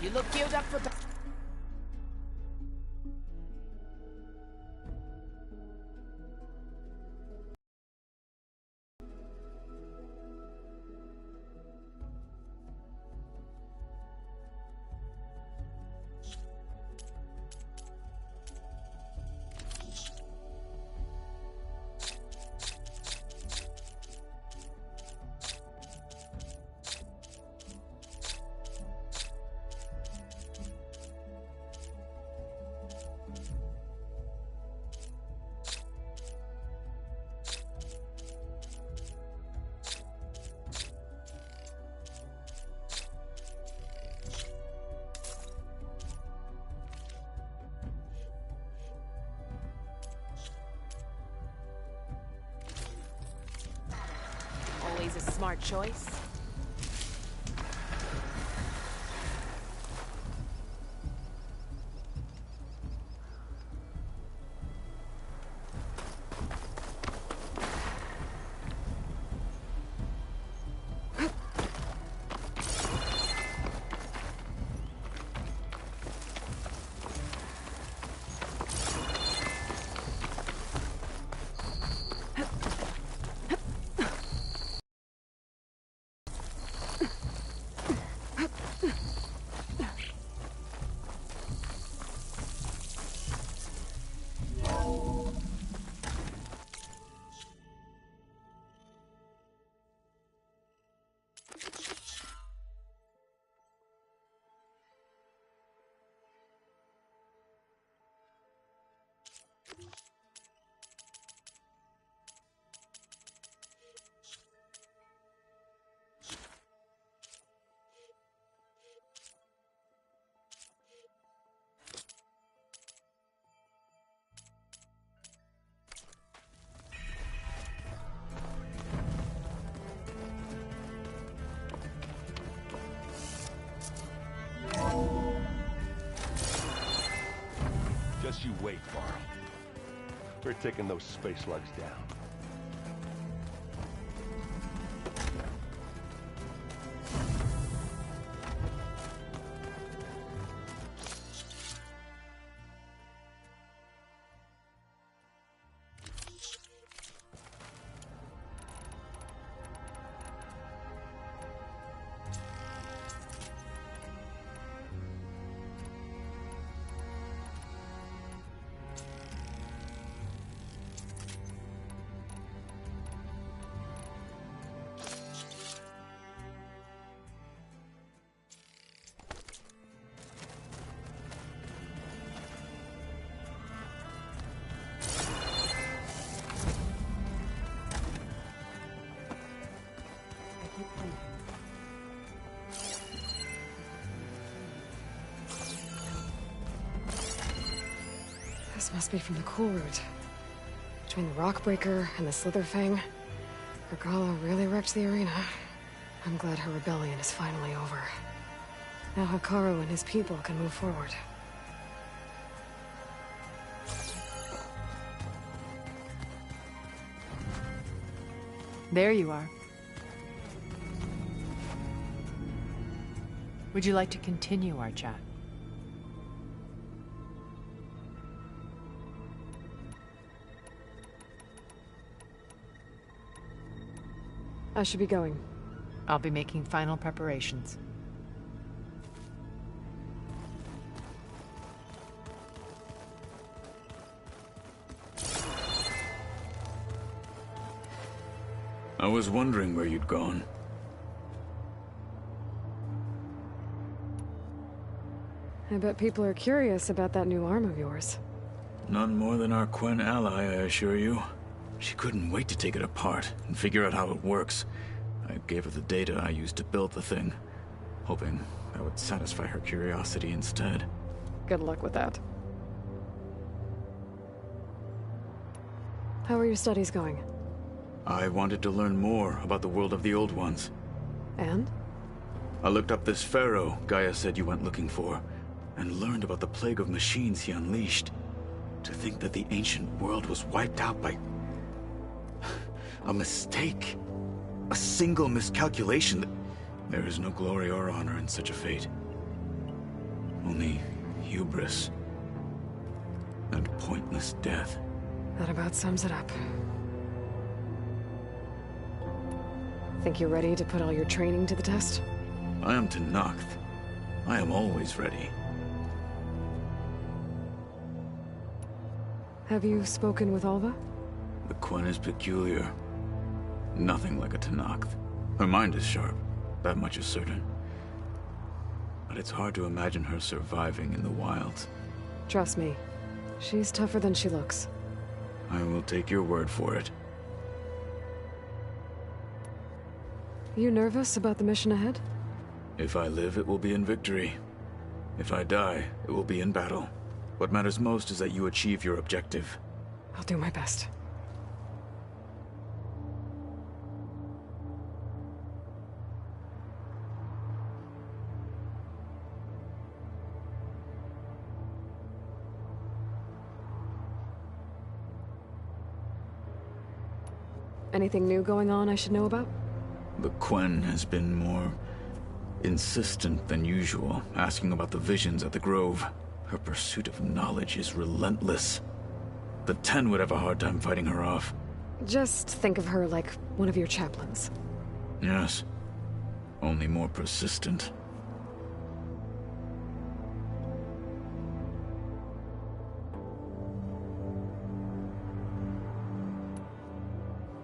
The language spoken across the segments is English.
You look geared up for... Always a smart choice. Just you wait, Varl. We're taking those space slugs down. This must be from the cool route. Between the Rockbreaker and the Slitherfang, Regala really wrecked the arena. I'm glad her rebellion is finally over. Now Hikaru and his people can move forward. There you are. Would you like to continue our chat? I should be going. I'll be making final preparations. I was wondering where you'd gone. I bet people are curious about that new arm of yours. None more than our Quen ally, I assure you. She couldn't wait to take it apart and figure out how it works. I gave her the data I used to build the thing, hoping that would satisfy her curiosity instead. Good luck with that. How are your studies going? I wanted to learn more about the world of the Old Ones. And? I looked up this pharaoh Gaia said you went looking for, and learned about the plague of machines he unleashed. To think that the ancient world was wiped out by a mistake. A single miscalculation. There is no glory or honor in such a fate. Only hubris and pointless death. That about sums it up. Think you're ready to put all your training to the test? I am Tenakth. I am always ready. Have you spoken with Alva? The Quen is peculiar. Nothing like a Tenakth. Her mind is sharp, that much is certain. But it's hard to imagine her surviving in the wilds. Trust me, she's tougher than she looks. I will take your word for it. You nervous about the mission ahead? If I live, it will be in victory. If I die, it will be in battle. What matters most is that you achieve your objective. I'll do my best. Anything new going on I should know about? The Quen has been more insistent than usual, asking about the visions at the Grove. Her pursuit of knowledge is relentless. The Ten would have a hard time fighting her off. Just think of her like one of your chaplains. Yes. Only more persistent.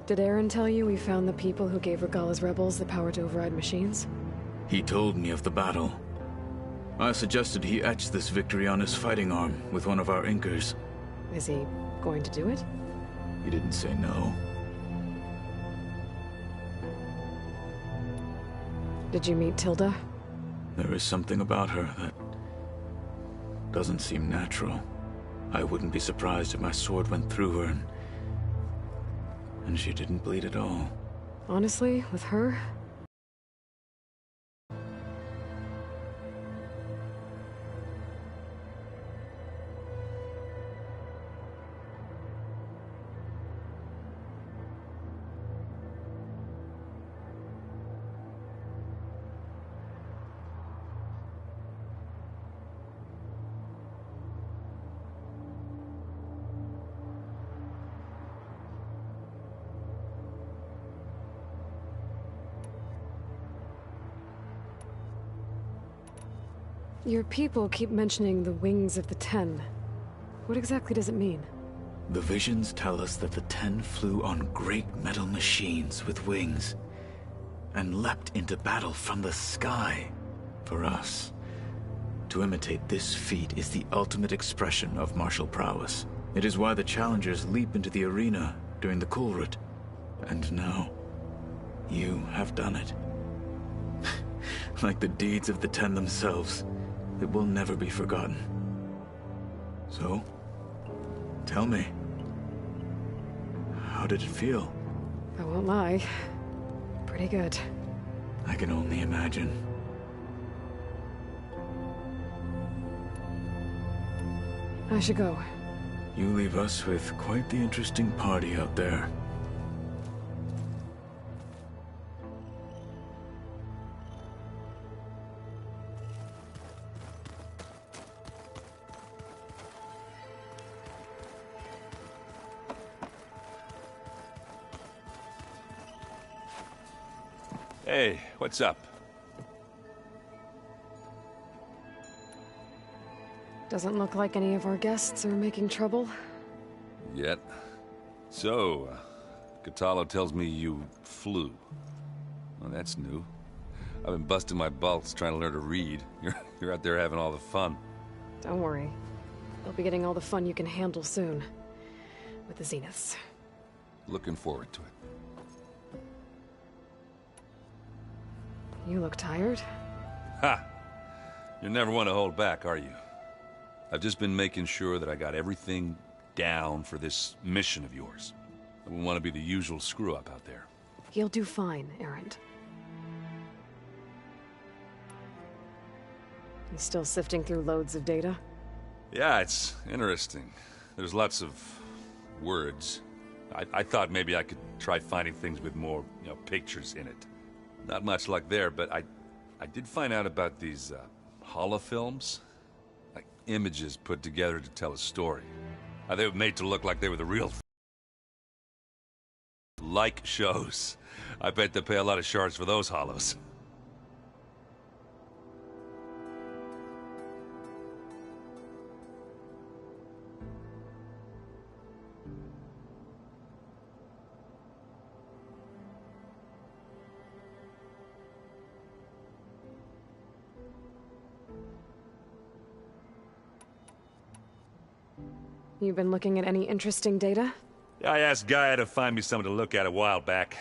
Did Aaron tell you we found the people who gave Regala's rebels the power to override machines? He told me of the battle. I suggested he etch this victory on his fighting arm with one of our inkers. Is he going to do it? He didn't say no. Did you meet Tilda? There is something about her that doesn't seem natural. I wouldn't be surprised if my sword went through her and she didn't bleed at all. Honestly, with her, your people keep mentioning the wings of the Ten. What exactly does it mean? The visions tell us that the Ten flew on great metal machines with wings and leapt into battle from the sky. For us, to imitate this feat is the ultimate expression of martial prowess. It is why the challengers leap into the arena during the Kulrut. And now, you have done it. Like the deeds of the Ten themselves, it will never be forgotten. So, tell me, how did it feel? I won't lie. Pretty good. I can only imagine. I should go. You leave us with quite the interesting party out there. Hey, what's up? Doesn't look like any of our guests are making trouble. Yet. So, Katalo tells me you flew. Well, that's new. I've been busting my balls trying to learn to read. You're out there having all the fun. Don't worry. You'll be getting all the fun you can handle soon. With the Zeniths. Looking forward to it. You look tired. Ha! You never want to hold back, are you? I've just been making sure that I got everything down for this mission of yours. I wouldn't want to be the usual screw-up out there. You'll do fine, Erend. You still sifting through loads of data? Yeah, it's interesting. There's lots of words. I thought maybe I could try finding things with more, pictures in it. Not much luck there, but I did find out about these holofilms. images put together to tell a story. They were made to look like they were the real like shows. I bet they pay a lot of shards for those hollows. You been looking at any interesting data? I asked Gaia to find me something to look at a while back,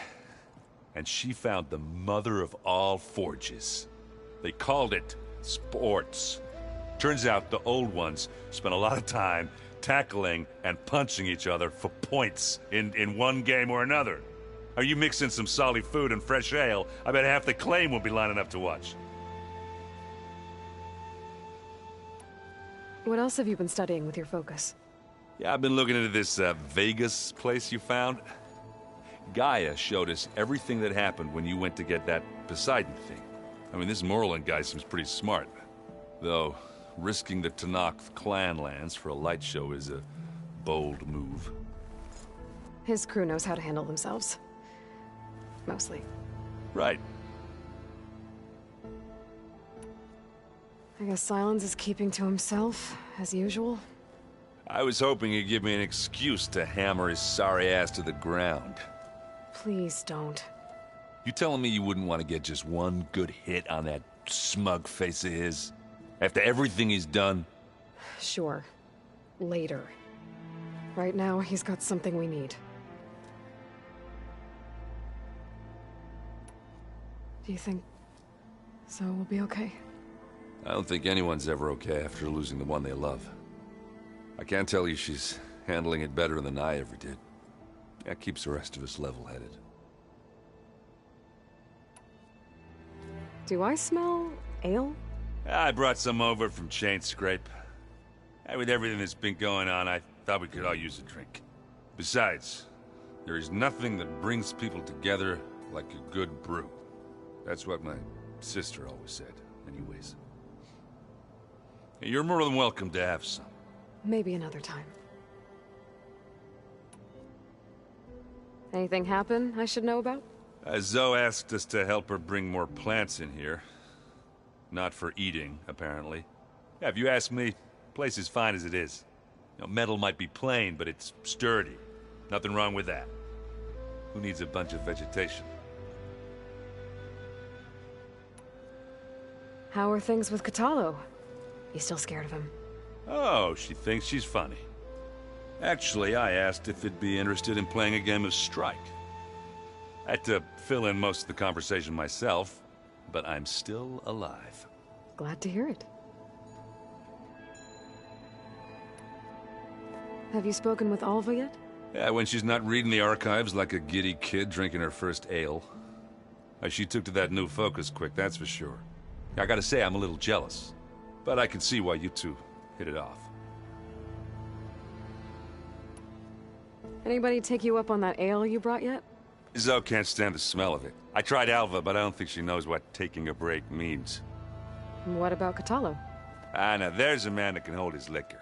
and she found the mother of all forges. They called it sports. Turns out the old ones spent a lot of time tackling and punching each other for points in one game or another. Are you mixing some solid food and fresh ale? I bet half the claim will be lining up to watch. What else have you been studying with your focus? Yeah, I've been looking into this Vegas place you found. Gaia showed us everything that happened when you went to get that Poseidon thing. I mean, this Moreland guy seems pretty smart. Though, risking the Tanakh clan lands for a light show is a bold move. His crew knows how to handle themselves. Mostly. Right. I guess Silence is keeping to himself, as usual. I was hoping he'd give me an excuse to hammer his sorry ass to the ground. Please don't. You telling me you wouldn't want to get just one good hit on that smug face of his? After everything he's done? Sure. Later. Right now, he's got something we need. Do you think Zoe will be okay? I don't think anyone's ever okay after losing the one they love. I can't tell you she's handling it better than I ever did. That keeps the rest of us level-headed. Do I smell ale? I brought some over from Chain Scrape. With everything that's been going on, I thought we could all use a drink. Besides, there is nothing that brings people together like a good brew. That's what my sister always said, anyways. You're more than welcome to have some. Maybe another time. Anything happen I should know about? Zoe asked us to help her bring more plants in here. Not for eating, apparently. Yeah, if you ask me, the place is fine as it is. You know, metal might be plain, but it's sturdy. Nothing wrong with that. Who needs a bunch of vegetation? How are things with Katalo? You still scared of him? Oh, she thinks she's funny. Actually, I asked if it'd be interested in playing a game of Strike. I had to fill in most of the conversation myself, but I'm still alive. Glad to hear it. Have you spoken with Alva yet? Yeah, when she's not reading the archives like a giddy kid drinking her first ale. She took to that new focus quick, that's for sure. I gotta say, I'm a little jealous. But I can see why you two hit it off. Anybody take you up on that ale you brought yet? Zoe can't stand the smell of it. I tried Alva, but I don't think she knows what taking a break means. What about Katalo? Ah, now there's a man that can hold his liquor.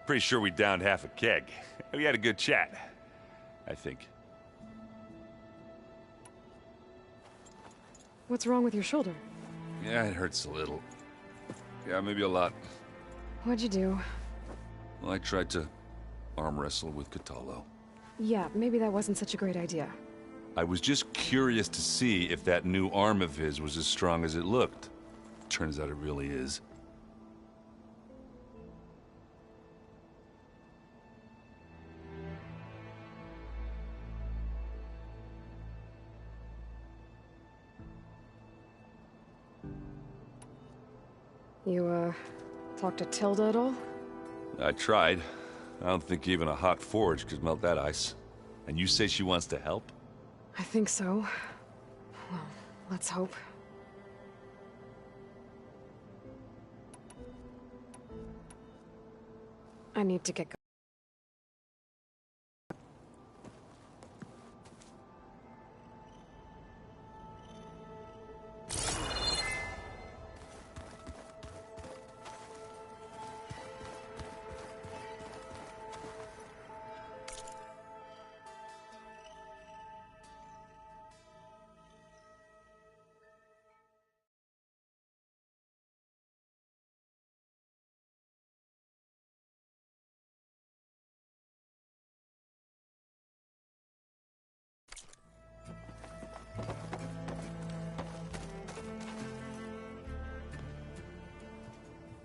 Pretty sure we downed half a keg. We had a good chat, I think. What's wrong with your shoulder? Yeah, it hurts a little. Yeah, maybe a lot. What'd you do? Well, I tried to arm wrestle with Katalo. Yeah, maybe that wasn't such a great idea. I was just curious to see if that new arm of his was as strong as it looked. Turns out it really is. You, talked to Tilda at all? I tried. I don't think even a hot forge could melt that ice. And you say she wants to help? I think so. Well, let's hope. I need to get going.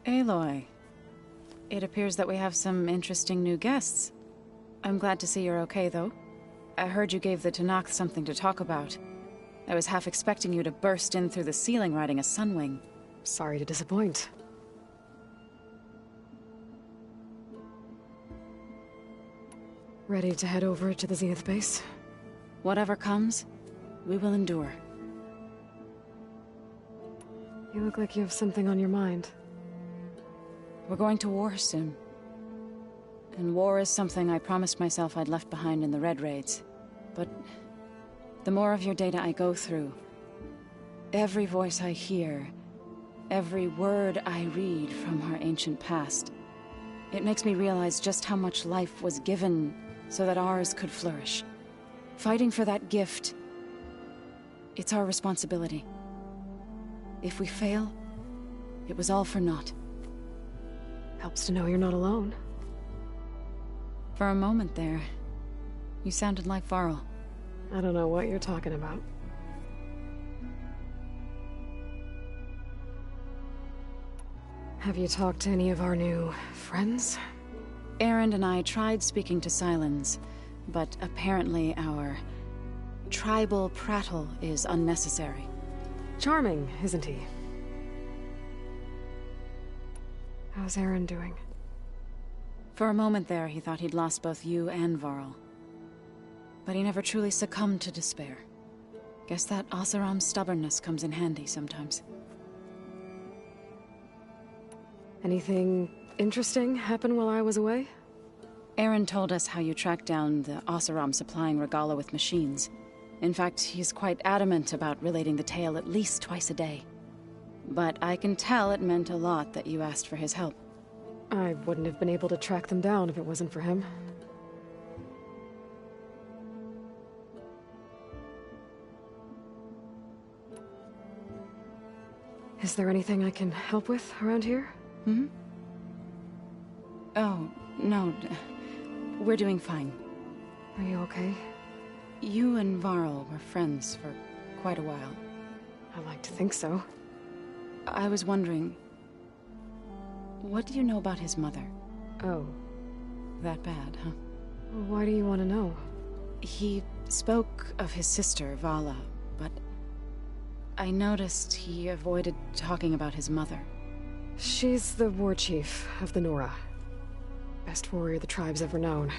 Aloy. It appears that we have some interesting new guests. I'm glad to see you're okay, though. I heard you gave the Tanakh something to talk about. I was half expecting you to burst in through the ceiling riding a sunwing. Sorry to disappoint. Ready to head over to the Zenith base? Whatever comes, we will endure. You look like you have something on your mind. We're going to war soon. And war is something I promised myself I'd left behind in the Red Raids. But the more of your data I go through, every voice I hear, every word I read from our ancient past, it makes me realize just how much life was given so that ours could flourish. Fighting for that gift, it's our responsibility. If we fail, it was all for naught. Helps to know you're not alone. For a moment there, you sounded like Varl. I don't know what you're talking about. Have you talked to any of our new friends? Erend and I tried speaking to Sylens, but apparently our tribal prattle is unnecessary. Charming, isn't he? How's Aaron doing? For a moment there, he thought he'd lost both you and Varl. But he never truly succumbed to despair. Guess that Oseram's stubbornness comes in handy sometimes. Anything interesting happen while I was away? Erend told us how you tracked down the Oseram supplying Regala with machines. In fact, he's quite adamant about relating the tale at least twice a day. But I can tell it meant a lot that you asked for his help. I wouldn't have been able to track them down if it wasn't for him. Is there anything I can help with around here? Hmm? Oh, no. We're doing fine. Are you okay? You and Varl were friends for quite a while. I like to think so. I was wondering, what do you know about his mother? Oh. That bad, huh? Why do you want to know? He spoke of his sister, Vala, but I noticed he avoided talking about his mother. She's the war chief of the Nora. Best warrior the tribe's ever known.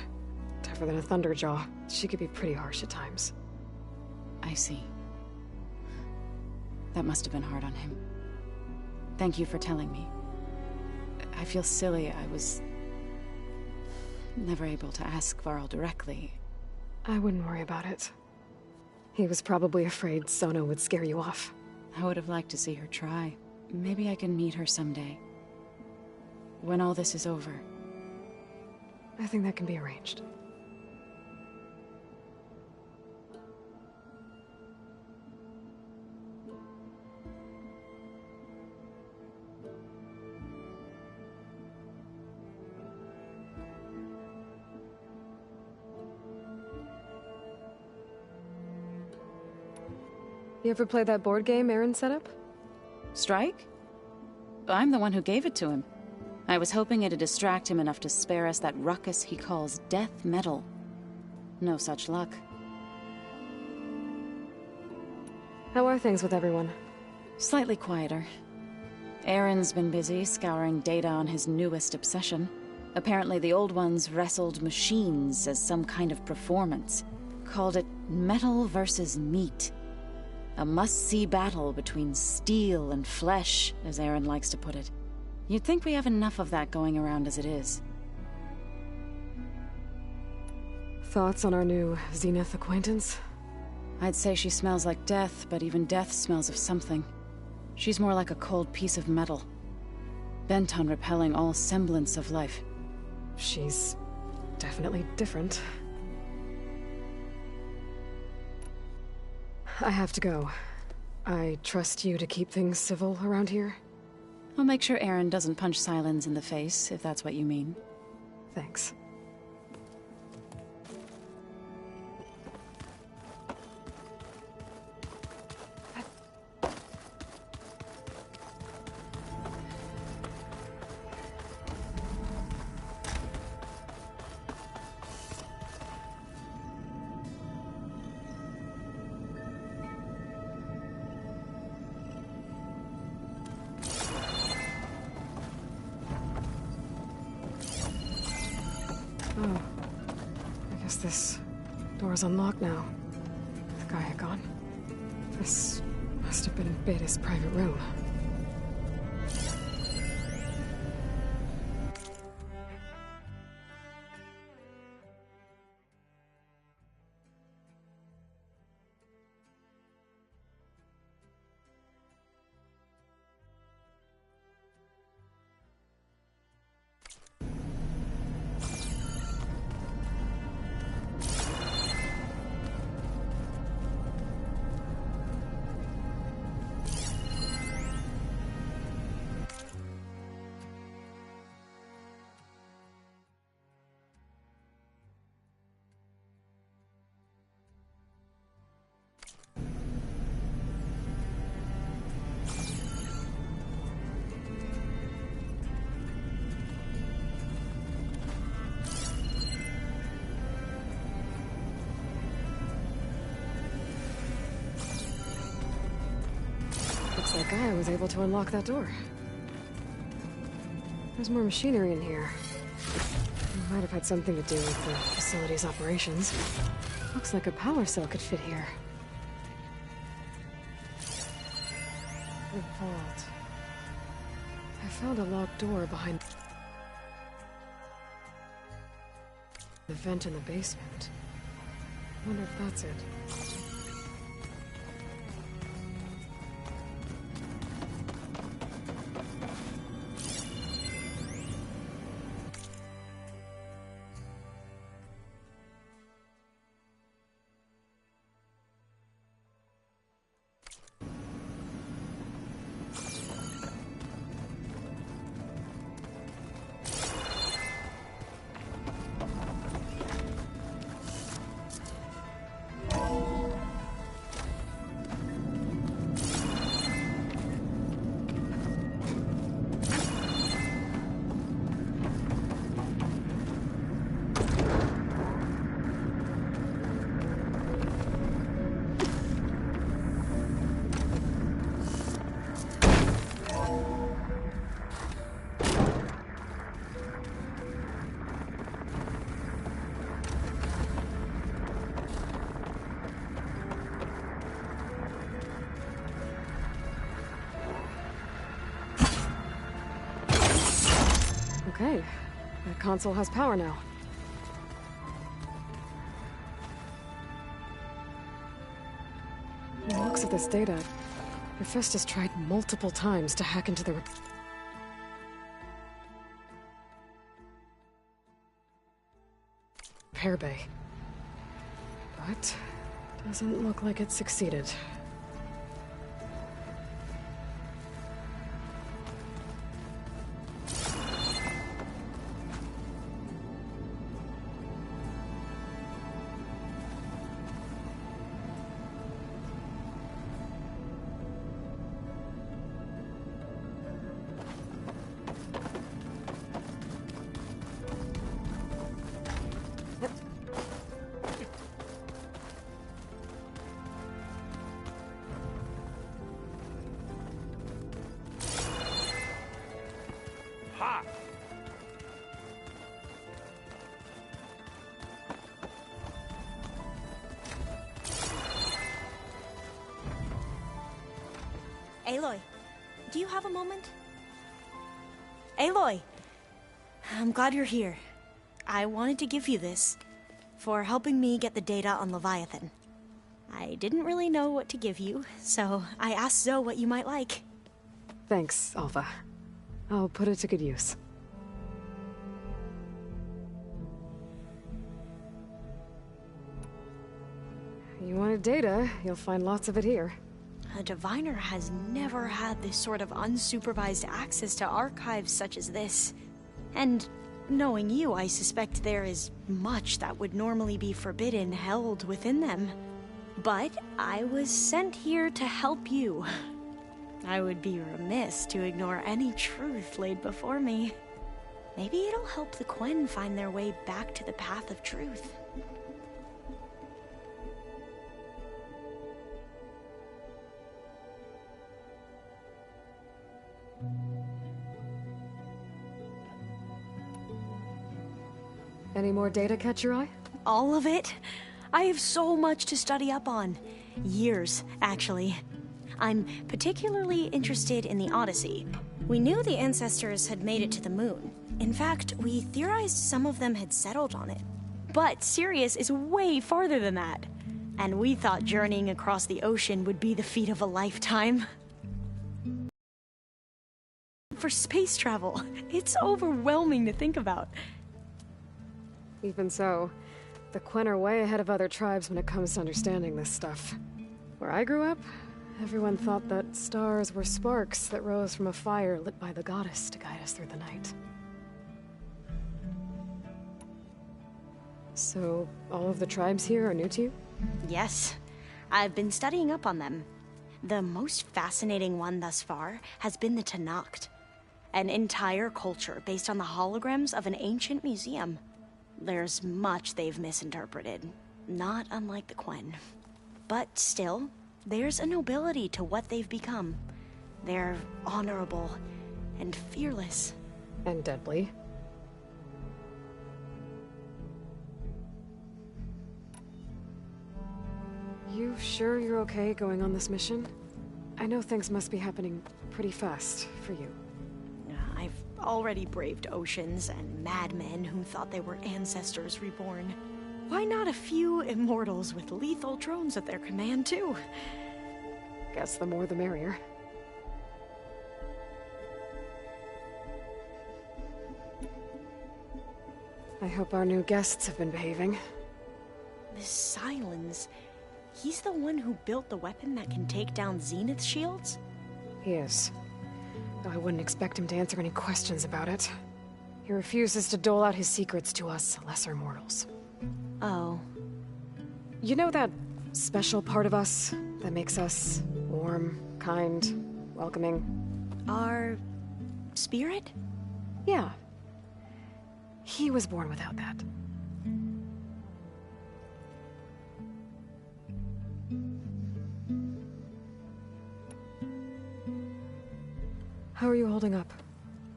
Tougher than a Thunderjaw. She could be pretty harsh at times. I see. That must have been hard on him. Thank you for telling me. I feel silly. I was never able to ask Varl directly. I wouldn't worry about it. He was probably afraid Sona would scare you off. I would have liked to see her try. Maybe I can meet her someday. When all this is over. I think that can be arranged. You ever play that board game Aaron set up? Strike? I'm the one who gave it to him. I was hoping it'd distract him enough to spare us that ruckus he calls death metal. No such luck. How are things with everyone? Slightly quieter. Aaron's been busy scouring data on his newest obsession. Apparently the old ones wrestled machines as some kind of performance. Called it metal versus meat. A must-see battle between steel and flesh, as Aaron likes to put it. You'd think we have enough of that going around as it is. Thoughts on our new Zenith acquaintance? I'd say she smells like death, but even death smells of something. She's more like a cold piece of metal. Bent on repelling all semblance of life. She's definitely different. I have to go. I trust you to keep things civil around here? I'll make sure Aaron doesn't punch Sylens in the face, if that's what you mean. Thanks. guess this door's unlocked now. The guy had gone. This must have been Beta's private room. That guy was able to unlock that door. There's more machinery in here. It might have had something to do with the facility's operations. Looks like a power cell could fit here. The vault. I found a locked door behind the vent in the basement. Wonder if that's it. Okay, that console has power now. From the looks of this data, Hephaestus tried multiple times to hack into the repair bay. But doesn't look like it succeeded. Aloy, do you have a moment? Aloy! I'm glad you're here. I wanted to give you this for helping me get the data on Leviathan. I didn't really know what to give you, so I asked Zoe what you might like. Thanks, Alpha. I'll put it to good use. You wanted data, you'll find lots of it here. A diviner has never had this sort of unsupervised access to archives such as this. And knowing you, I suspect there is much that would normally be forbidden held within them. But I was sent here to help you. I would be remiss to ignore any truth laid before me. Maybe it'll help the Quen find their way back to the path of truth. Any more data catch your eye? all of it. I have so much to study up on. Years, actually. I'm particularly interested in the Odyssey. We knew the ancestors had made it to the moon. In fact, we theorized some of them had settled on it. But Sirius is way farther than that. And we thought journeying across the ocean would be the feat of a lifetime. For space travel, it's overwhelming to think about. Even so, the Quen are way ahead of other tribes when it comes to understanding this stuff. Where I grew up, everyone thought that stars were sparks that rose from a fire lit by the goddess to guide us through the night. So, all of the tribes here are new to you? Yes, I've been studying up on them. The most fascinating one thus far has been the Tenakth, an entire culture based on the holograms of an ancient museum. There's much they've misinterpreted, not unlike the Quen. But still, there's a nobility to what they've become. They're honorable and fearless. And deadly. You sure you're okay going on this mission? I know things must be happening pretty fast for you. I've already braved oceans and madmen who thought they were ancestors reborn. Why not a few immortals with lethal drones at their command, too? Guess the more the merrier. I hope our new guests have been behaving. This Silence, he's the one who built the weapon that can take down Zenith shields? He is. Though I wouldn't expect him to answer any questions about it. He refuses to dole out his secrets to us lesser mortals. Oh. You know that special part of us that makes us warm, kind, welcoming? Our spirit? Yeah. He was born without that. How are you holding up?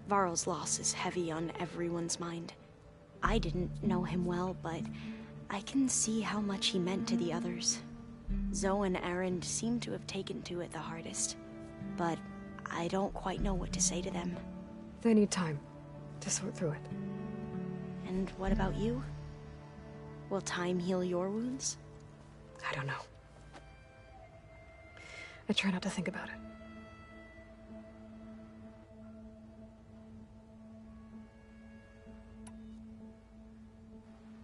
Varl's loss is heavy on everyone's mind. I didn't know him well, but I can see how much he meant to the others. Zoe and Erend seem to have taken to it the hardest, but I don't quite know what to say to them. They need time to sort through it. And what about you? Will time heal your wounds? I don't know. I try not to think about it.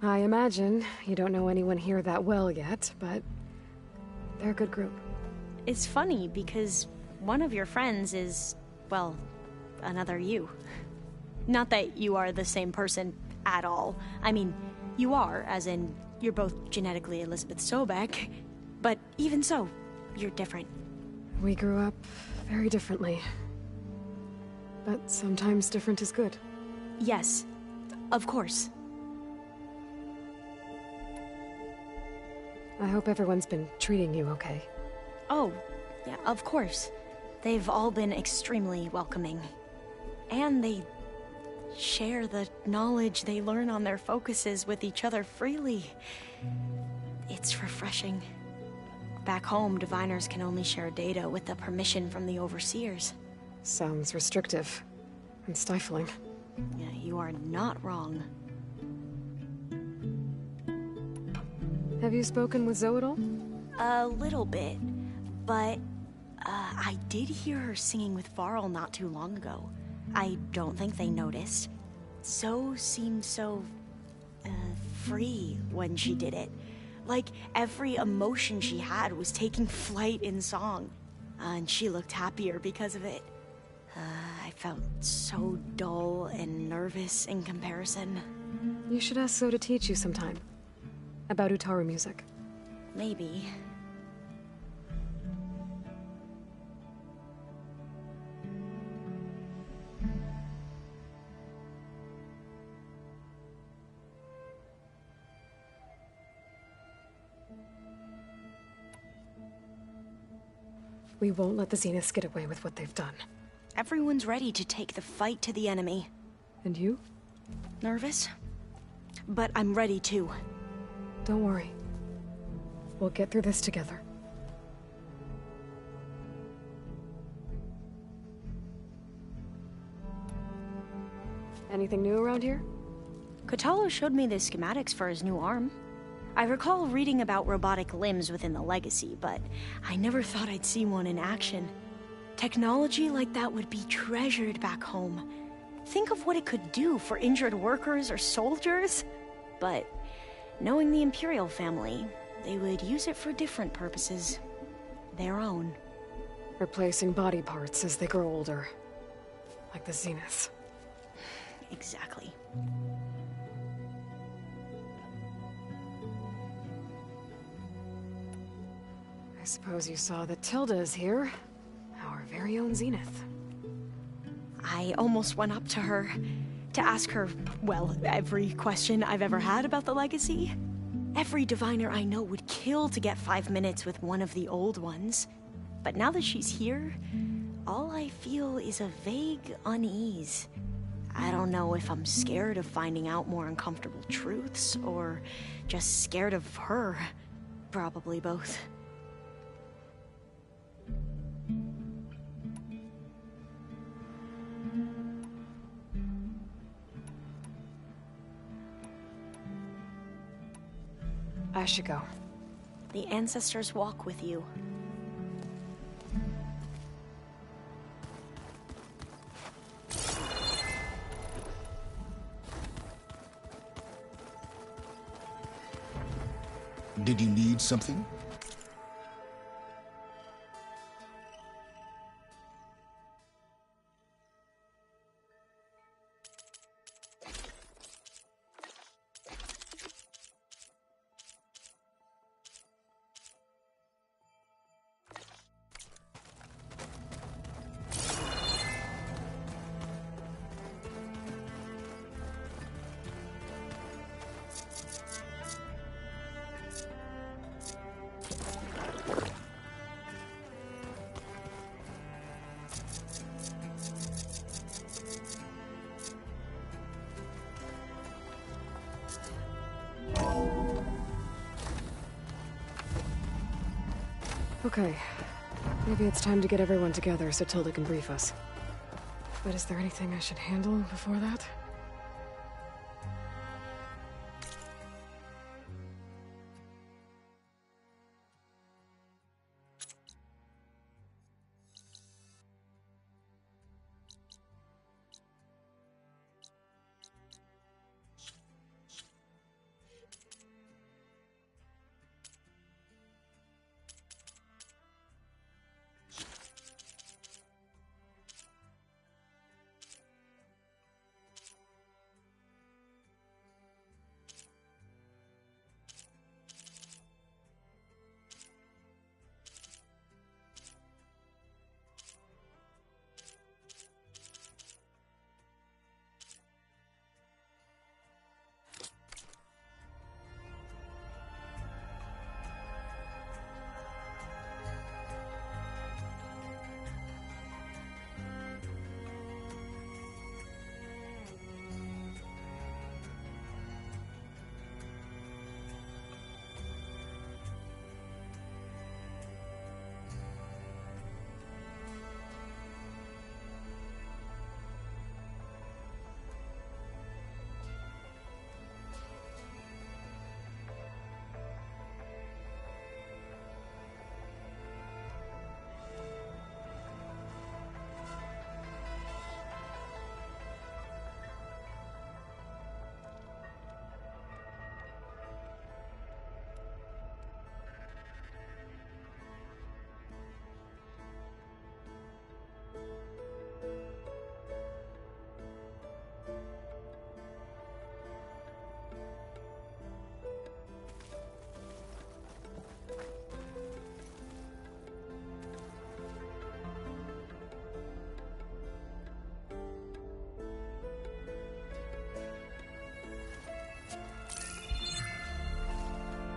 I imagine you don't know anyone here that well yet, but they're a good group. It's funny because one of your friends is, well, another you. Not that you are the same person at all. I mean, you are, as in, you're both genetically Elizabeth Sobek, but even so, you're different. We grew up very differently. But sometimes different is good. Yes, of course. I hope everyone's been treating you okay. Oh, yeah, of course. They've all been extremely welcoming. And they share the knowledge they learn on their focuses with each other freely. It's refreshing. Back home, diviners can only share data with the permission from the overseers. Sounds restrictive and stifling. Yeah, you are not wrong. Have you spoken with Zoe at all? A little bit, but I did hear her singing with Varl not too long ago. I don't think they noticed. Zoe seemed so free when she did it. Like every emotion she had was taking flight in song. And she looked happier because of it. I felt so dull and nervous in comparison. You should ask Zoe to teach you sometime. About Utaru music. Maybe. We won't let the Zeniths get away with what they've done. Everyone's ready to take the fight to the enemy. And you? Nervous? But I'm ready too. Don't worry. We'll get through this together. Anything new around here? Kotalo showed me the schematics for his new arm. I recall reading about robotic limbs within the Legacy, but I never thought I'd see one in action. Technology like that would be treasured back home. Think of what it could do for injured workers or soldiers. But knowing the Imperial family, they would use it for different purposes. Their own. Replacing body parts as they grow older. Like the Zeniths. Exactly. I suppose you saw that Tilda is here. Our very own Zenith. I almost went up to her to ask her, well, every question I've ever had about the Legacy. Every diviner I know would kill to get 5 minutes with one of the old ones. But now that she's here, all I feel is a vague unease. I don't know if I'm scared of finding out more uncomfortable truths, or just scared of her. Probably both. I should go. The ancestors walk with you. Did you need something? Okay. Maybe it's time to get everyone together so Tilda can brief us. But is there anything I should handle before that?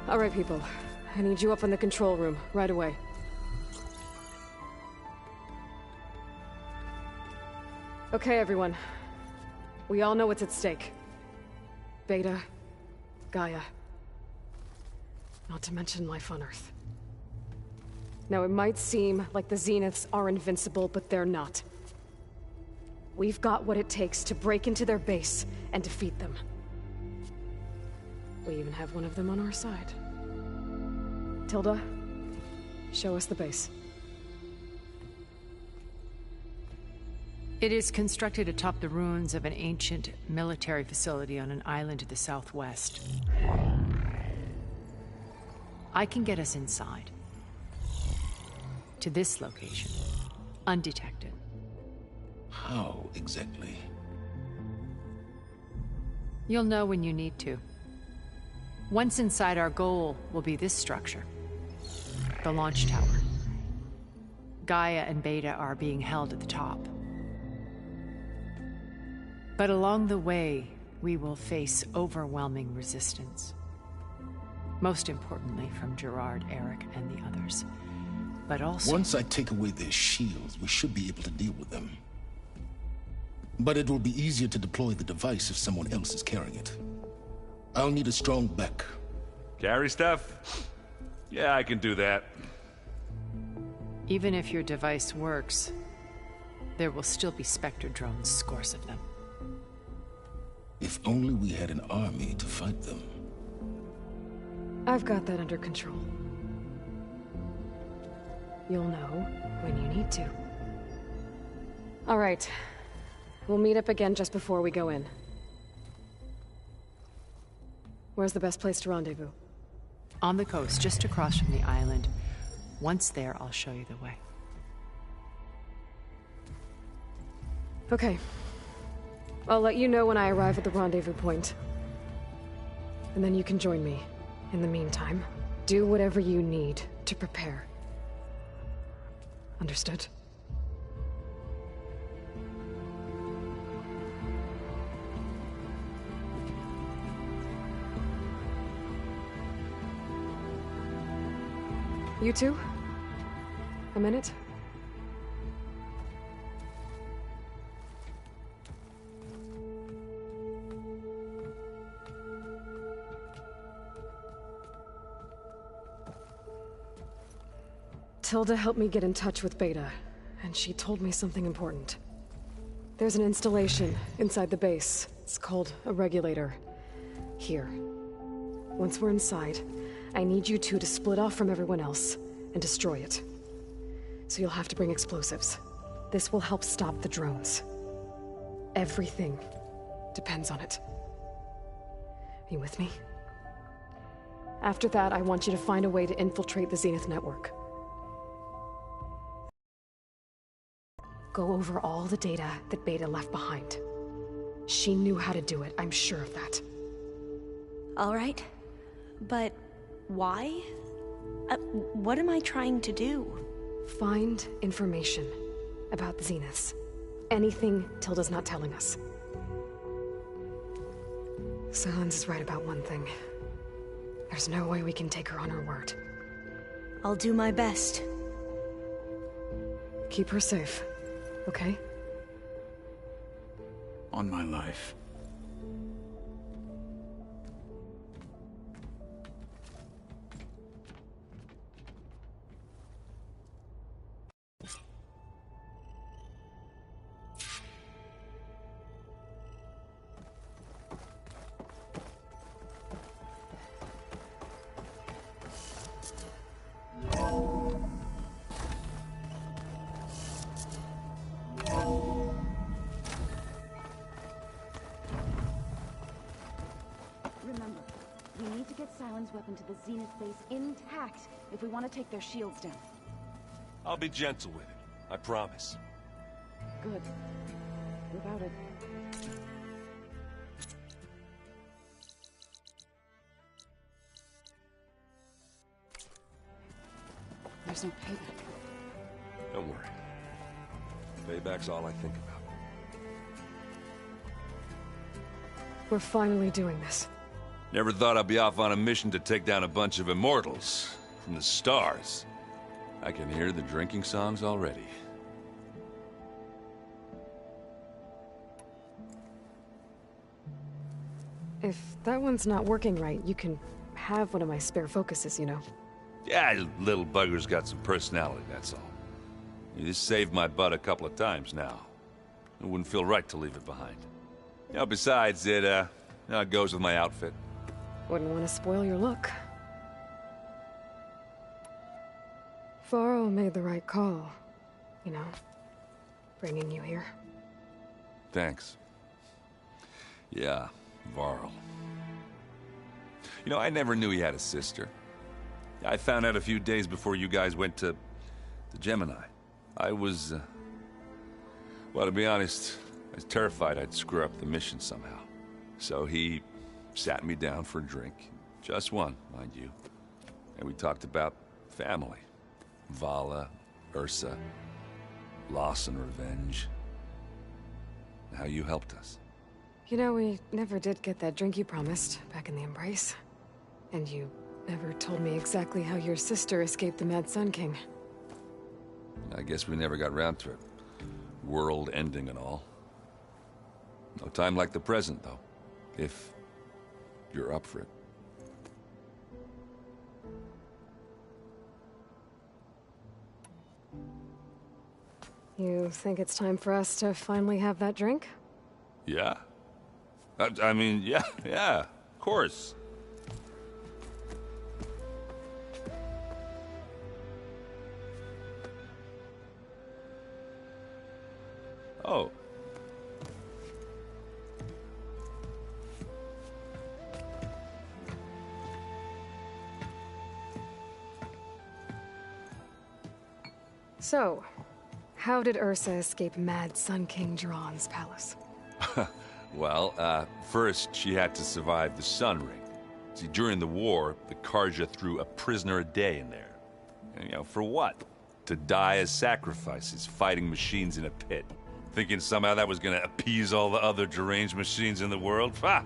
All right, people. I need you up in the control room, right away. Okay, everyone. We all know what's at stake. Beta, Gaia. not to mention life on Earth. Now, it might seem like the Zeniths are invincible, but they're not. We've got what it takes to break into their base and defeat them. We even have one of them on our side. Tilda, show us the base. It is constructed atop the ruins of an ancient military facility on an island to the southwest. I can get us inside. To this location, undetected. How exactly? You'll know when you need to. Once inside, our goal will be this structure. The launch tower. Gaia and Beta are being held at the top. But along the way, we will face overwhelming resistance. Most importantly from Gerard, Eric, and the others. But also... Once I take away their shields, we should be able to deal with them. But it will be easier to deploy the device if someone else is carrying it. I'll need a strong back. Carry stuff? Yeah, I can do that. Even if your device works, there will still be Spectre drones, scores of them. If only we had an army to fight them. I've got that under control. You'll know when you need to. All right. We'll meet up again just before we go in. Where's the best place to rendezvous? On the coast, just across from the island. Once there, I'll show you the way. Okay. I'll let you know when I arrive at the rendezvous point. And then you can join me. In the meantime, do whatever you need to prepare. Understood? You two? A minute? Tilda helped me get in touch with Beta, and she told me something important. There's an installation inside the base. It's called a regulator. Here. Once we're inside, I need you two to split off from everyone else and destroy it. So you'll have to bring explosives. This will help stop the drones. Everything depends on it. Are you with me? After that, I want you to find a way to infiltrate the Zenith network. Go over all the data that Beta left behind. She knew how to do it, I'm sure of that. All right. But why? What am I trying to do? Find information about the Zeniths. Anything Tilda's not telling us. Silence is right about one thing. There's no way we can take her on her word. I'll do my best. Keep her safe, okay? On my life. Remember, we need to get Silent's weapon to the Zenith base intact if we want to take their shields down. I'll be gentle with it, I promise. Good. Without it... There's no payback. Don't worry. Payback's all I think about. We're finally doing this. Never thought I'd be off on a mission to take down a bunch of immortals from the stars. I can hear the drinking songs already. If that one's not working right, you can have one of my spare focuses, you know. Yeah, little bugger's got some personality, that's all. This saved my butt a couple of times now. It wouldn't feel right to leave it behind. You know, besides, it goes with my outfit. Wouldn't want to spoil your look. Varro made the right call. You know, bringing you here. Thanks. Yeah, Varro. You know, I never knew he had a sister. I found out a few days before you guys went to Gemini. I was, well, to be honest, I was terrified I'd screw up the mission somehow. So he sat me down for a drink. Just one, mind you. And we talked about family. Vala, Ursa, loss and revenge. How you helped us. You know, we never did get that drink you promised back in the Embrace. And you never told me exactly how your sister escaped the Mad Sun King. I guess we never got round to it. World ending and all. No time like the present, though. If you're up for it. You think it's time for us to finally have that drink? Yeah? I mean, yeah, of course. Oh. So, how did Ursa escape Mad Sun King Jiran's palace? Well, first she had to survive the Sun Ring. See, during the war, the Karja threw a prisoner a day in there. And, you know, for what? To die as sacrifices, fighting machines in a pit. Thinking somehow that was gonna appease all the other deranged machines in the world? Ha!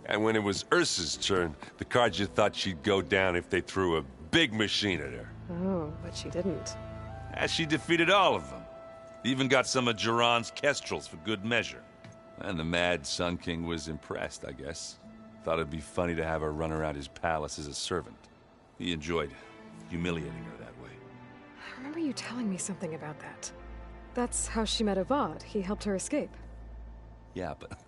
And when it was Ursa's turn, the Karja thought she'd go down if they threw a big machine at her. Oh, but she didn't. And she defeated all of them. Even got some of Jiran's kestrels for good measure. And the Mad Sun King was impressed, I guess. Thought it'd be funny to have her run around his palace as a servant. He enjoyed humiliating her that way. I remember you telling me something about that. That's how she met Avad. He helped her escape. Yeah, but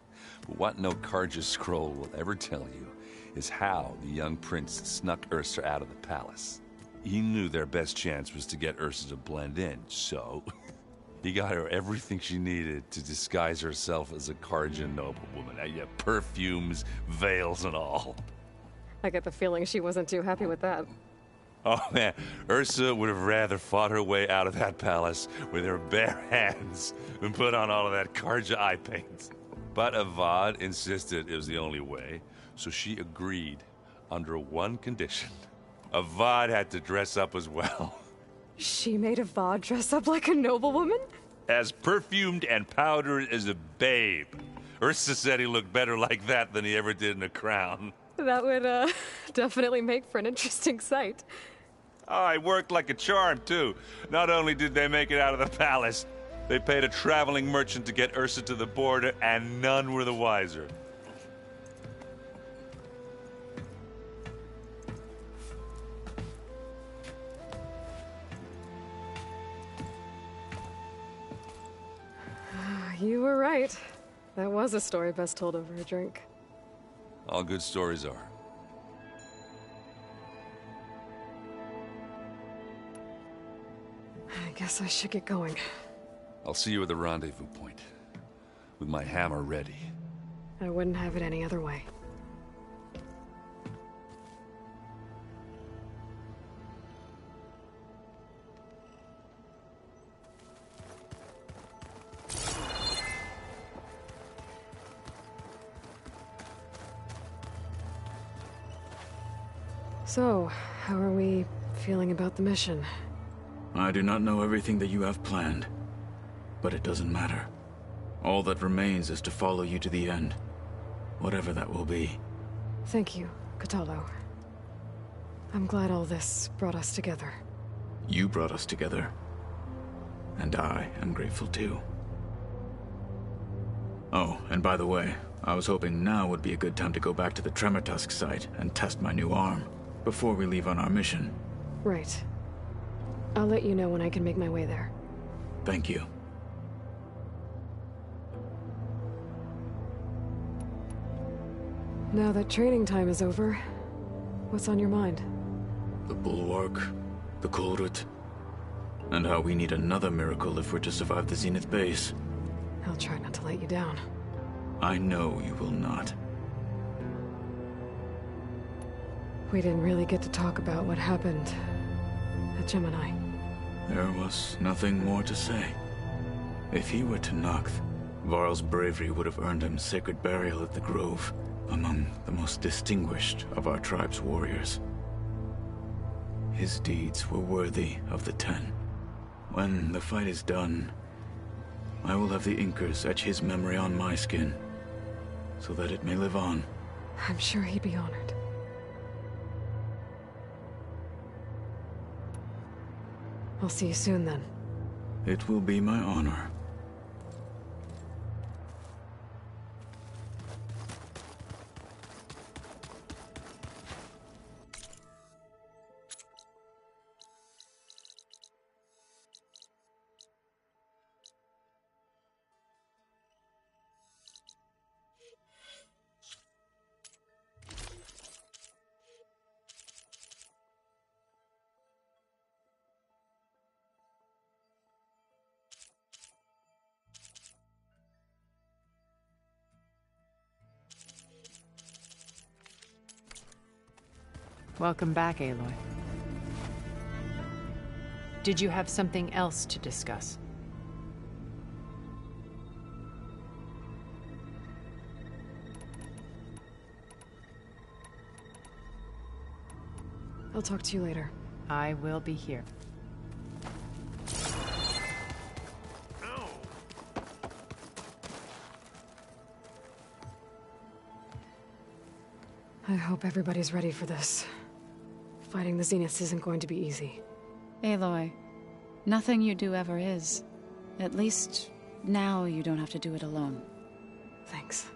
what no Karja scroll will ever tell you is how the young prince snuck Ursa out of the palace. He knew their best chance was to get Ursa to blend in, so he got her everything she needed to disguise herself as a Karja noblewoman. Yeah, perfumes, veils, and all. I get the feeling she wasn't too happy with that. Oh man, Ursa would have rather fought her way out of that palace with her bare hands than put on all of that Karja eye paint. But Avad insisted it was the only way, so she agreed under one condition. Avad had to dress up as well. She made Avad dress up like a noblewoman? As perfumed and powdered as a babe. Ursa said he looked better like that than he ever did in a crown. That would, definitely make for an interesting sight. Oh, it worked like a charm, too. Not only did they make it out of the palace, they paid a traveling merchant to get Ursa to the border, and none were the wiser. You were right. That was a story best told over a drink. All good stories are. I guess I should get going. I'll see you at the rendezvous point, with my hammer ready. I wouldn't have it any other way. So, how are we feeling about the mission? I do not know everything that you have planned, but it doesn't matter. All that remains is to follow you to the end, whatever that will be. Thank you, Kotallo. I'm glad all this brought us together. You brought us together, and I am grateful too. Oh, and by the way, I was hoping now would be a good time to go back to the Tremor Tusk site and test my new arm, before we leave on our mission. Right. I'll let you know when I can make my way there. Thank you. Now that training time is over, what's on your mind? The Bulwark, the Kulrut, and how we need another miracle if we're to survive the Zenith base. I'll try not to let you down. I know you will not. We didn't really get to talk about what happened at Gemini. There was nothing more to say. If he were to Noct, Varl's bravery would have earned him sacred burial at the Grove, among the most distinguished of our tribe's warriors. His deeds were worthy of the Ten. When the fight is done, I will have the Inkers etch his memory on my skin, so that it may live on. I'm sure he'd be honored. I'll see you soon, then. It will be my honor. Welcome back, Aloy. Did you have something else to discuss? I'll talk to you later. I will be here. I hope everybody's ready for this. Fighting the Zeniths isn't going to be easy. Aloy, nothing you do ever is. At least, now you don't have to do it alone. Thanks.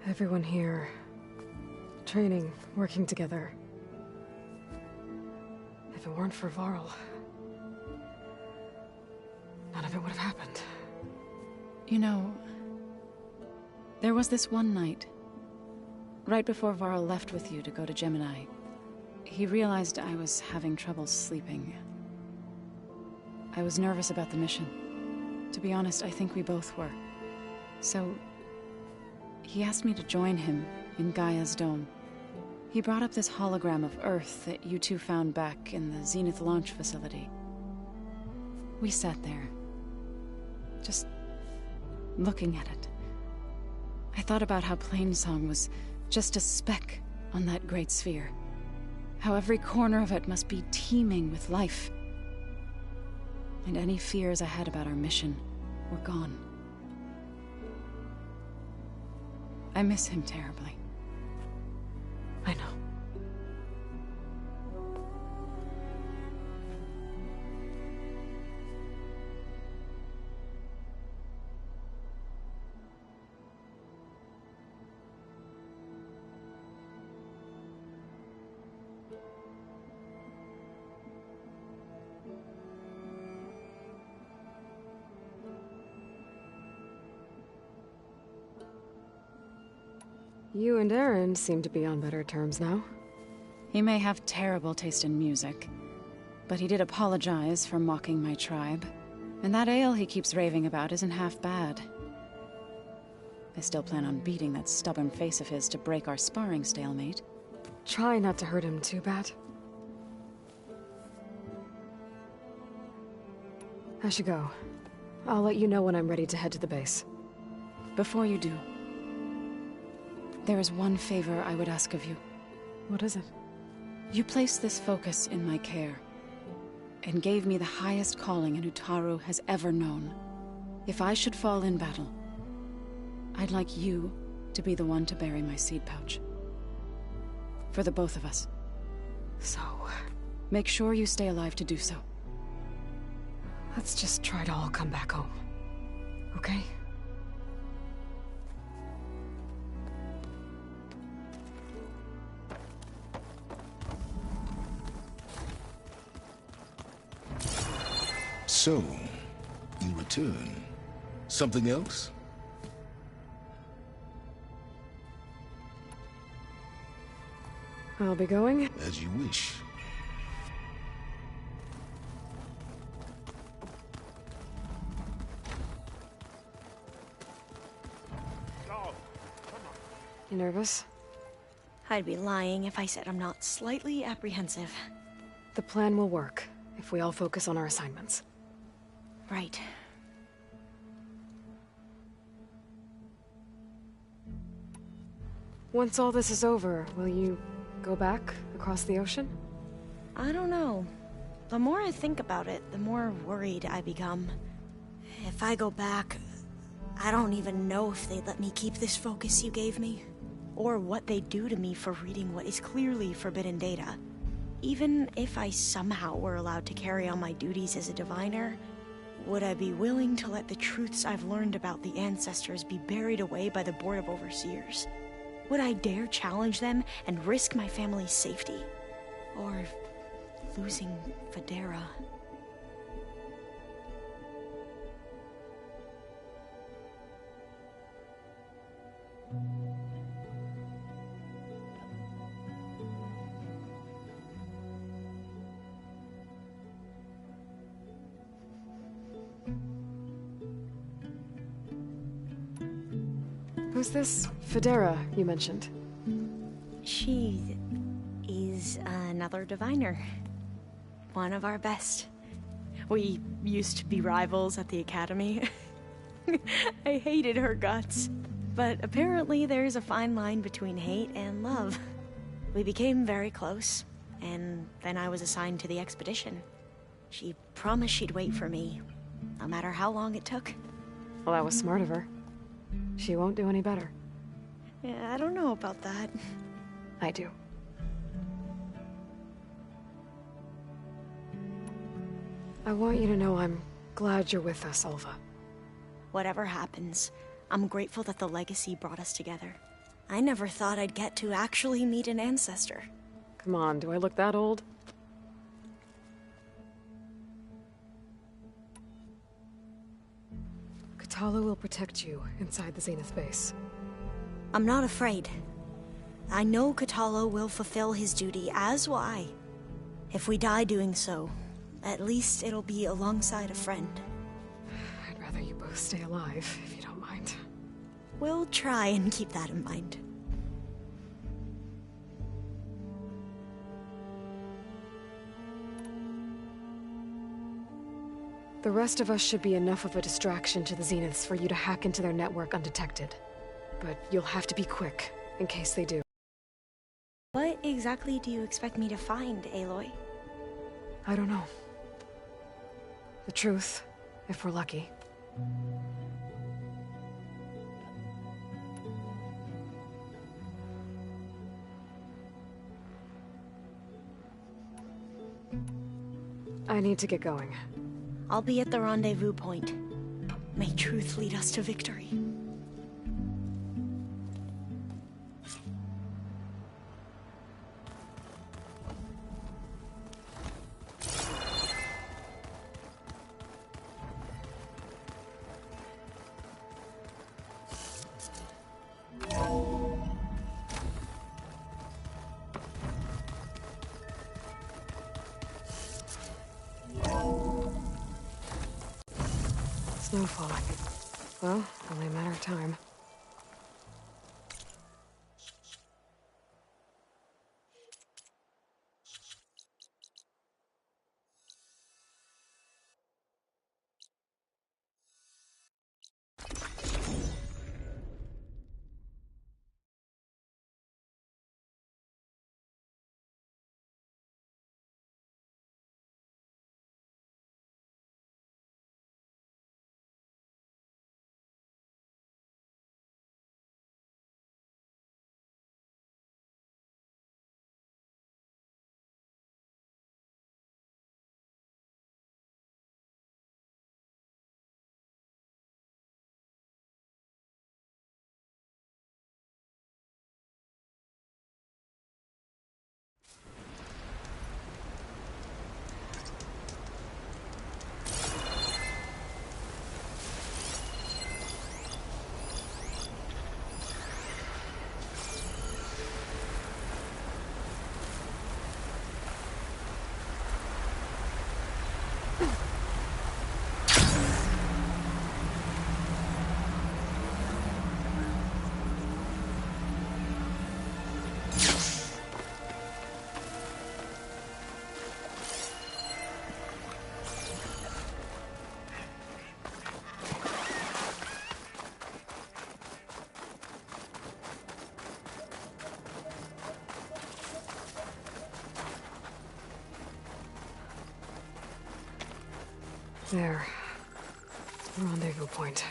Everyone here, training, working together. If it weren't for Varl, none of it would have happened. You know, there was this one night, right before Varl left with you to go to Gemini. He realized I was having trouble sleeping. I was nervous about the mission. To be honest, I think we both were. So, he asked me to join him in Gaia's dome. He brought up this hologram of Earth that you two found back in the Zenith launch facility. We sat there, just looking at it. I thought about how Plainsong was just a speck on that great sphere. How every corner of it must be teeming with life. And any fears I had about our mission were gone. I miss him terribly. I know. You and Aaron seem to be on better terms now. He may have terrible taste in music, but he did apologize for mocking my tribe. And that ale he keeps raving about isn't half bad. I still plan on beating that stubborn face of his to break our sparring stalemate. Try not to hurt him too bad. I should go. I'll let you know when I'm ready to head to the base. Before you do, there is one favor I would ask of you. What is it? You placed this focus in my care, and gave me the highest calling an Utaru has ever known. If I should fall in battle, I'd like you to be the one to bury my seed pouch. For the both of us. So... make sure you stay alive to do so. Let's just try to all come back home. Okay? So, you return. Something else? I'll be going. As you wish. You nervous? I'd be lying if I said I'm not slightly apprehensive. The plan will work, if we all focus on our assignments. Right. Once all this is over, will you go back across the ocean? I don't know. The more I think about it, the more worried I become. If I go back, I don't even know if they'd let me keep this focus you gave me, or what they'd do to me for reading what is clearly forbidden data. Even if I somehow were allowed to carry on my duties as a diviner, would I be willing to let the truths I've learned about the ancestors be buried away by the Board of Overseers? Would I dare challenge them and risk my family's safety? Or losing Federa? Who's this Federa you mentioned? She is another diviner. One of our best. We used to be rivals at the academy. I hated her guts. But apparently there's a fine line between hate and love. We became very close, and then I was assigned to the expedition. She promised she'd wait for me, no matter how long it took. Well, that was smart of her. She won't do any better. Yeah, I don't know about that. I do. I want you to know I'm glad you're with us, Olva. Whatever happens, I'm grateful that the legacy brought us together. I never thought I'd get to actually meet an ancestor. Come on, do I look that old? Katala will protect you inside the Zenith base. I'm not afraid. I know Katala will fulfill his duty, as will I. If we die doing so, at least it'll be alongside a friend. I'd rather you both stay alive, if you don't mind. We'll try and keep that in mind. The rest of us should be enough of a distraction to the Zeniths for you to hack into their network undetected. But you'll have to be quick, in case they do. What exactly do you expect me to find, Aloy? I don't know. The truth, if we're lucky. I need to get going. I'll be at the rendezvous point. May truth lead us to victory. Snow falling. Well, only a matter of time. There. Rendezvous point.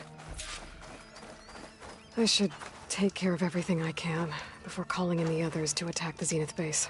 I should take care of everything I can before calling in the others to attack the Zenith base.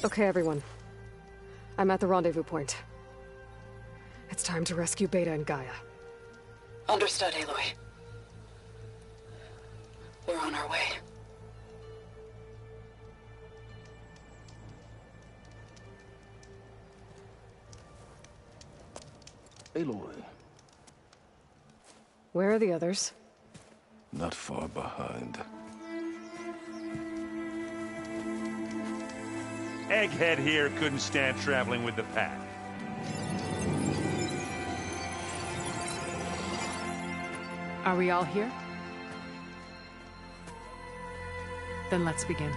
Okay, everyone. I'm at the rendezvous point. It's time to rescue Beta and Gaia. Understood, Aloy. We're on our way. Aloy, Where are the others? not far behind. Egghead here couldn't stand traveling with the pack. Are we all here? Then let's begin.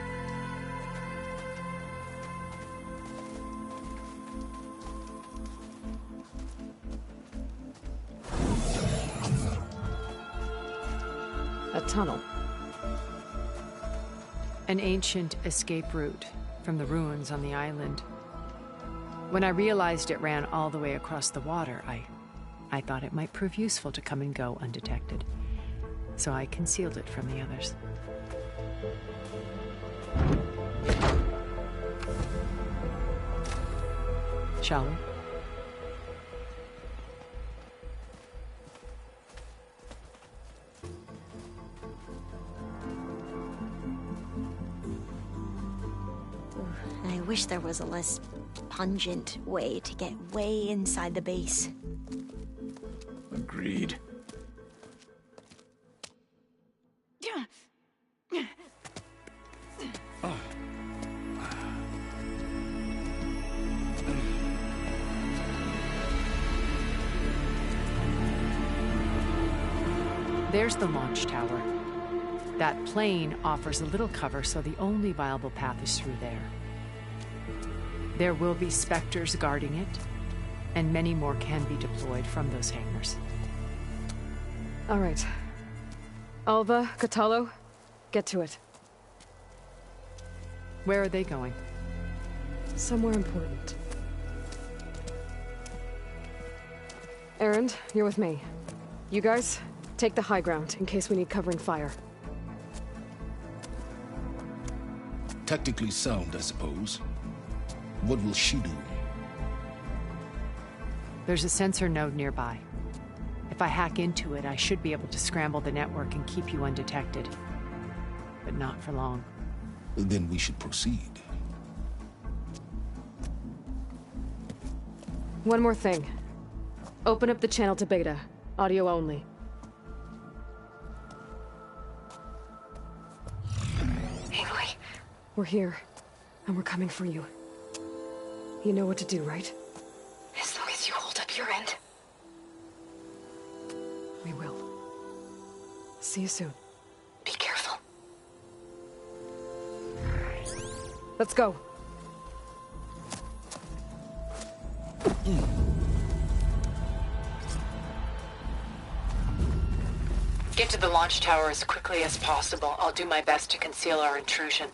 A tunnel. An ancient escape route from the ruins on the island. When I realized it ran all the way across the water, I thought it might prove useful to come and go undetected. So I concealed it from the others. Shall we? I wish there was a less pungent way to get way inside the base. Agreed. There's the launch tower. That plane offers a little cover, so the only viable path is through there. There will be Spectres guarding it, and many more can be deployed from those hangars. All right. Alva, Catalo, get to it. Where are they going? Somewhere important. Erend, you're with me. You guys, take the high ground in case we need covering fire. Tactically sound, I suppose. What will she do? There's a sensor node nearby. If I hack into it, I should be able to scramble the network and keep you undetected. But not for long. Then we should proceed. One more thing. Open up the channel to Beta. Audio only. Aloy. We're here, and we're coming for you. You know what to do, right? As long as you hold up your end. We will. See you soon. Be careful. Let's go. Get to the launch tower as quickly as possible. I'll do my best to conceal our intrusion.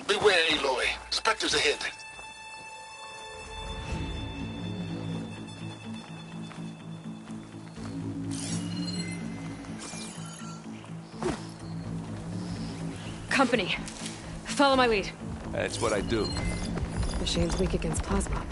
Beware, Aloy. Spectres ahead. company. Follow my lead. That's what I do. Machine's weak against plasma.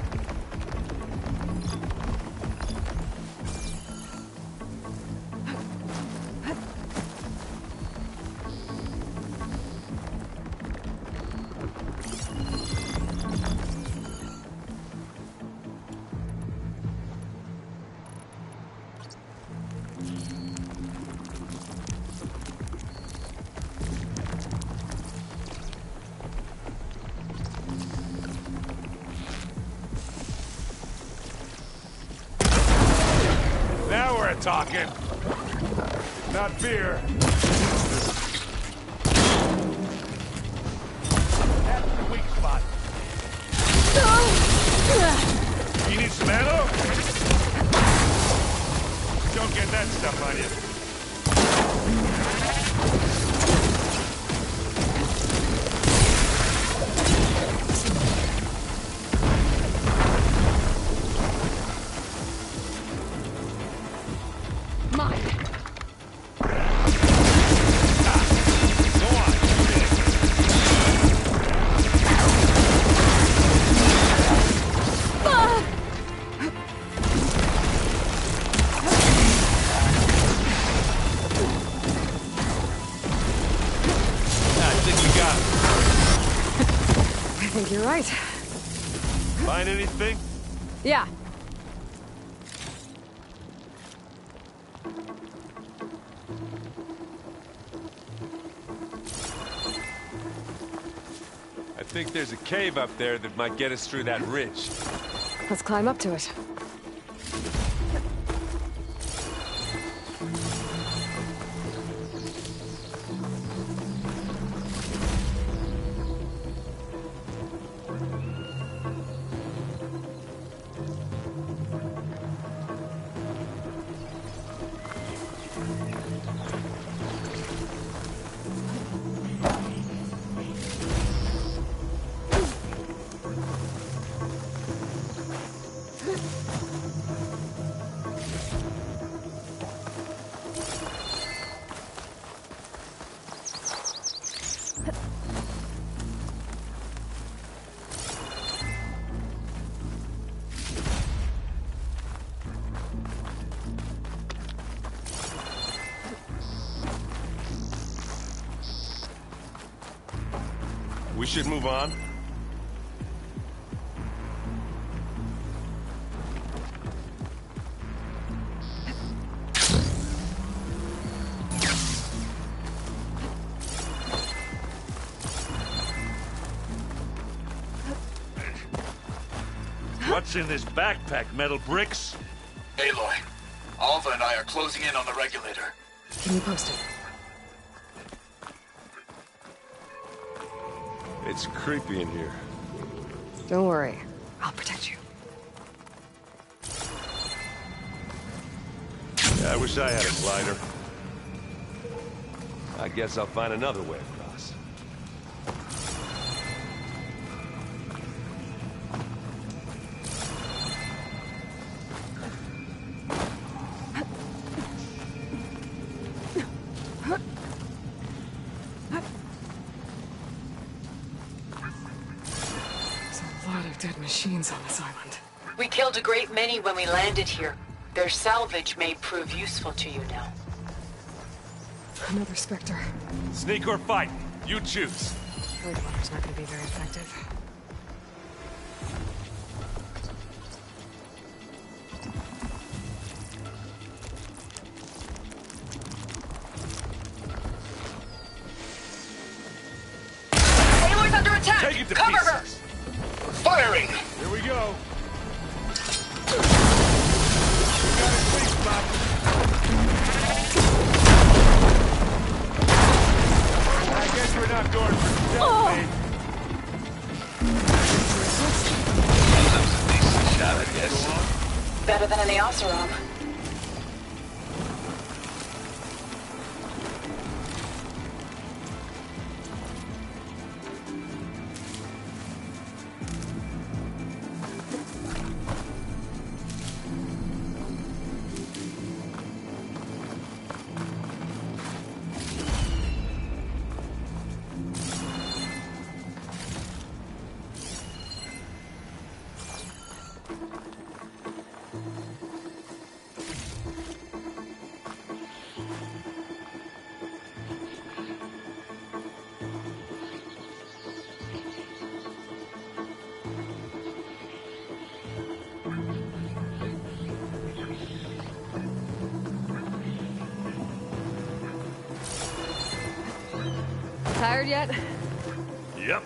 Now we're talking. Not beer. That's the weak spot. You need some ammo? Don't get that stuff on you. I think you're right. Find anything? Yeah. I think there's a cave up there that might get us through that ridge. Let's climb up to it. We should move on. What's in this backpack? Metal bricks? Aloy, Alva and I are closing in on the regulator. Keep me posted. It's creepy in here. Don't worry. I'll protect you. Yeah, I wish I had a glider. I guess I'll find another way across. Dead machines on this island. We killed a great many when we landed here. Their salvage may prove useful to you now. Another Spectre. Sneak or fight, you choose. Water's not going to be very effective. Aloy's under attack! Take it to Cover pieces. her! Firing! Here we go. We got a sweet spot. I guess we're not going for stealth, mate. That was a decent shot, I guess. Better than any Oseram. tired yet? Yep.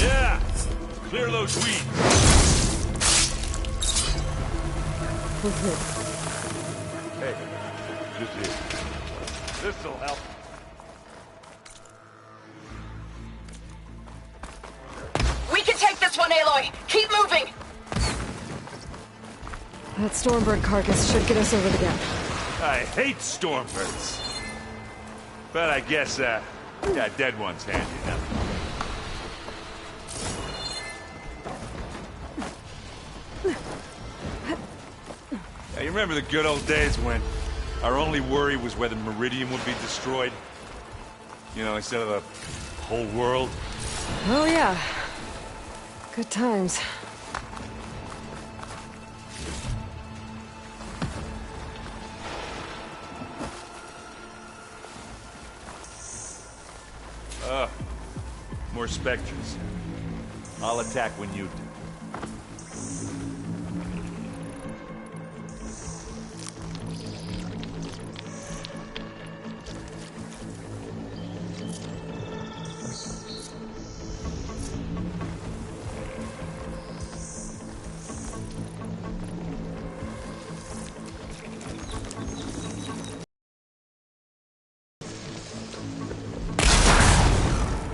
Yeah! Clear those weeds. Hey, just here. This'll help. We can take this one, Aloy! Keep moving! That Stormbird carcass should get us over the gap. I hate Stormbirds. But I guess, yeah, dead one's handy enough. Yeah, you remember the good old days when our only worry was whether Meridian would be destroyed? You know, instead of the whole world? Oh yeah. Good times. More specters. I'll attack when you do.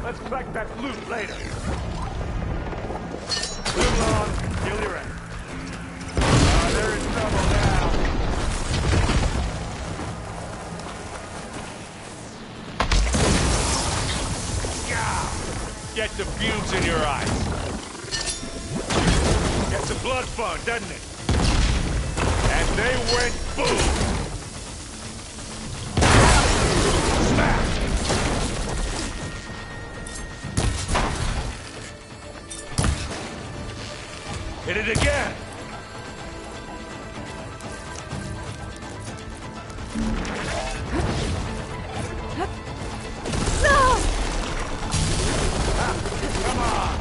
Let's collect that loot later. Move along, kill your end. They're in trouble now. Gah! Get the fumes in your eyes. Gets the blood flowing, doesn't it? And they went boom! Smash! Hit it again! Come on!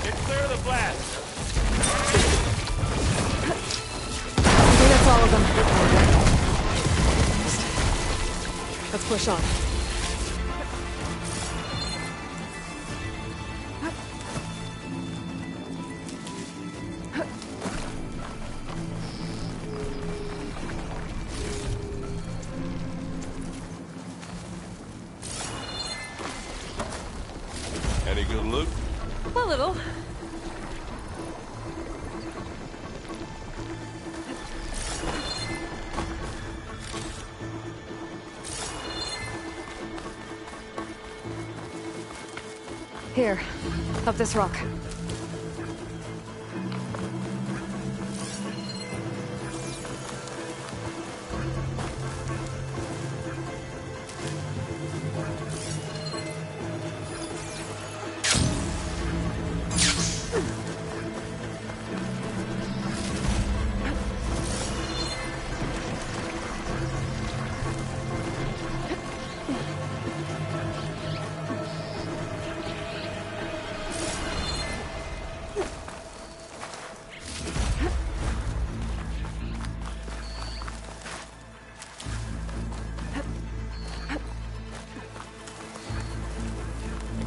Get clear of the blast! I think that's all of them. Let's push on. Any good loot? A little. Here, up this rock.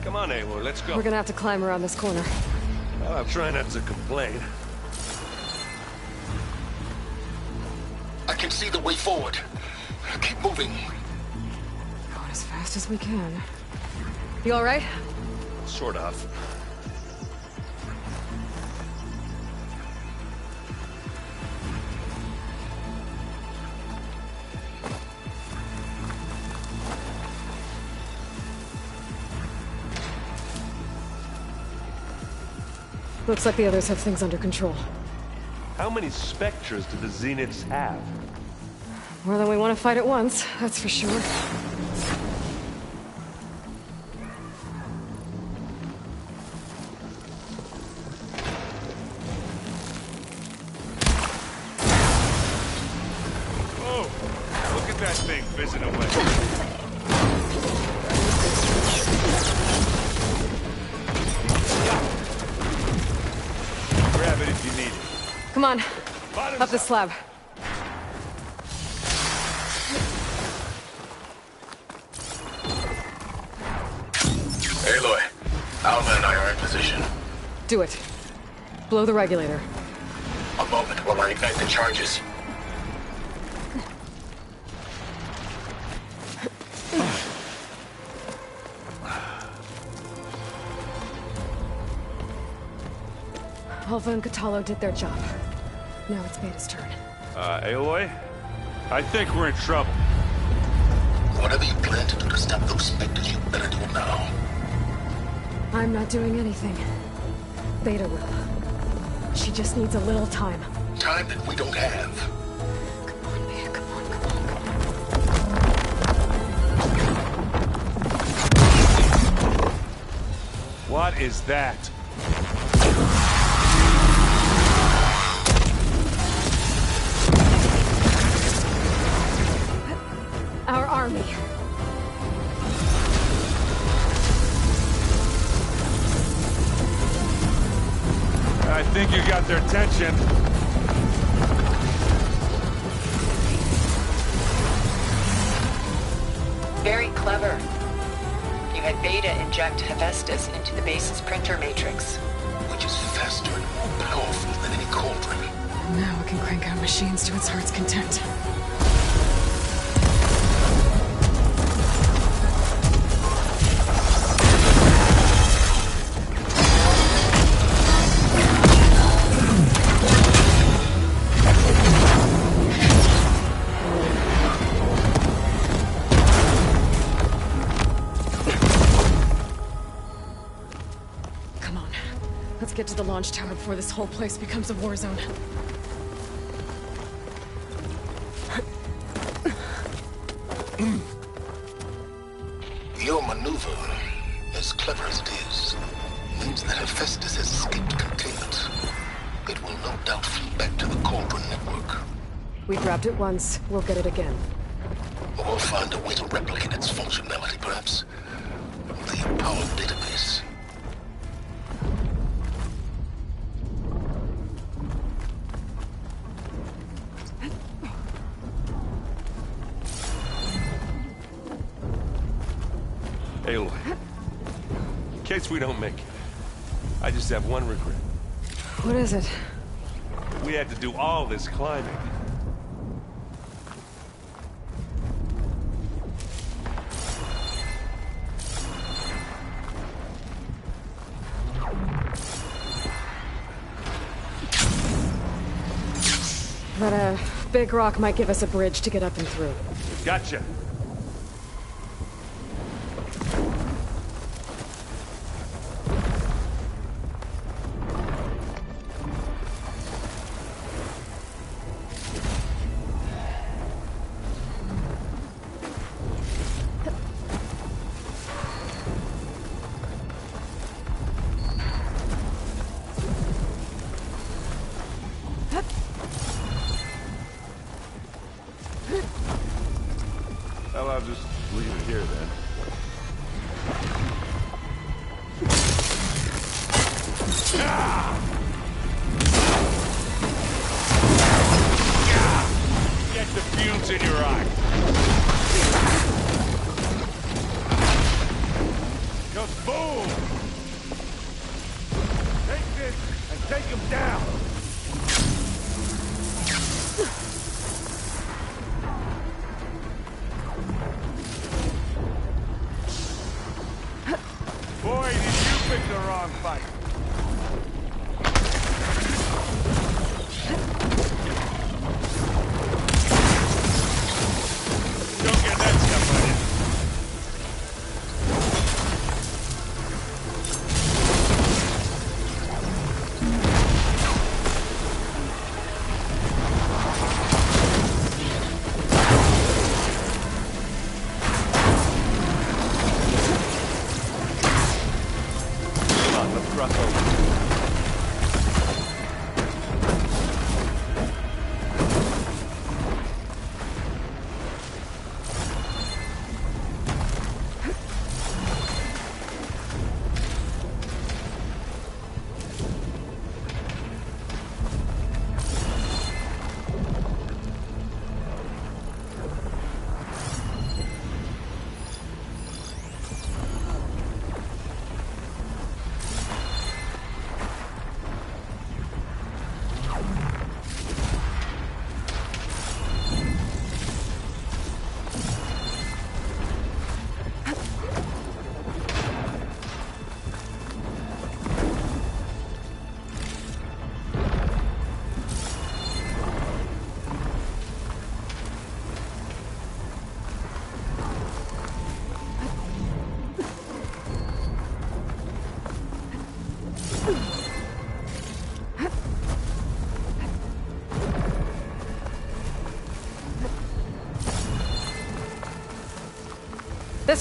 Come on, Aloy, let's go. We're gonna have to climb around this corner. Well, I'll try not to complain. I can see the way forward. Keep moving. Going as fast as we can. You all right? Sort of. Looks like the others have things under control. How many specters do the Zeniths have? More than we want to fight at once, that's for sure. Whoa! Look at that thing fizzing away. Come on. Up the slab. Aloy, Alma and I are in position. Do it. Blow the regulator. A moment while I ignite the charges. Alpha and Catalo did their job. Now it's Beta's turn. Aloy? I think we're in trouble. Whatever you plan to do to stop those specters, you better do it now. I'm not doing anything. Beta will. She just needs a little time. Time that we don't have. Come on, Beta, come on, come on, come on. What is that? Our army. I think you got their attention. Very clever. You had Beta inject Hephaestus into the base's printer matrix. Which is faster and more powerful than any cauldron. Now it can crank out machines to its heart's content. Let's get to the launch tower before this whole place becomes a war zone. Your maneuver, as clever as it is, means that Hephaestus has escaped containment. It will no doubt flee back to the Cauldron network. We grabbed it once, we'll get it again. Or we'll find a way to replicate its functionality, perhaps. The powered database. Aloy, in case we don't make it, I just have one regret. What is it? We had to do all this climbing. That, big rock might give us a bridge to get up and through. Gotcha. Well, I'll just leave it here then. Get the fumes in your eye. Just boom! Take this and take him down. Boy, did you pick the wrong fight. Don't get that stuff on you. Come on, let's cross over.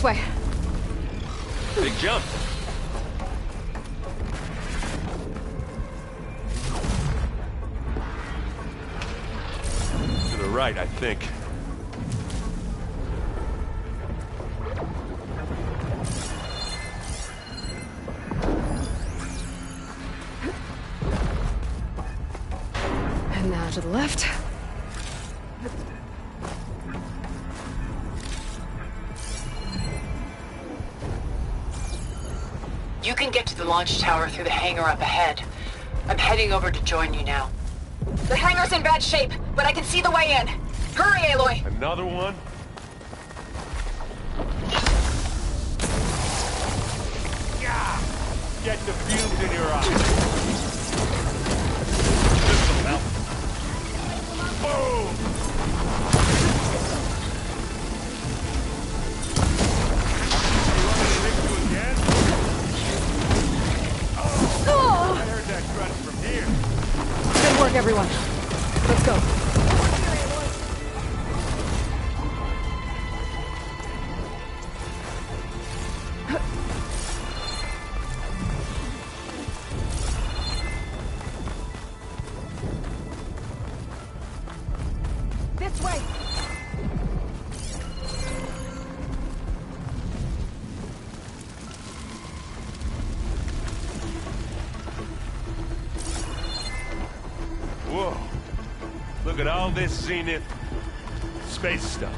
This way. Big jump. To the right, I think. And now to the left. You can get to the launch tower through the hangar up ahead. I'm heading over to join you now. The hangar's in bad shape, but I can see the way in. Hurry, Aloy! Another one? Yeah! Get the fumes in your eyes. This'll help. Boom! You want me to hit you again? Oh! I heard that crunch from here. Good work, everyone. Let's go. This way! Whoa. Look at all this Zenith space stuff.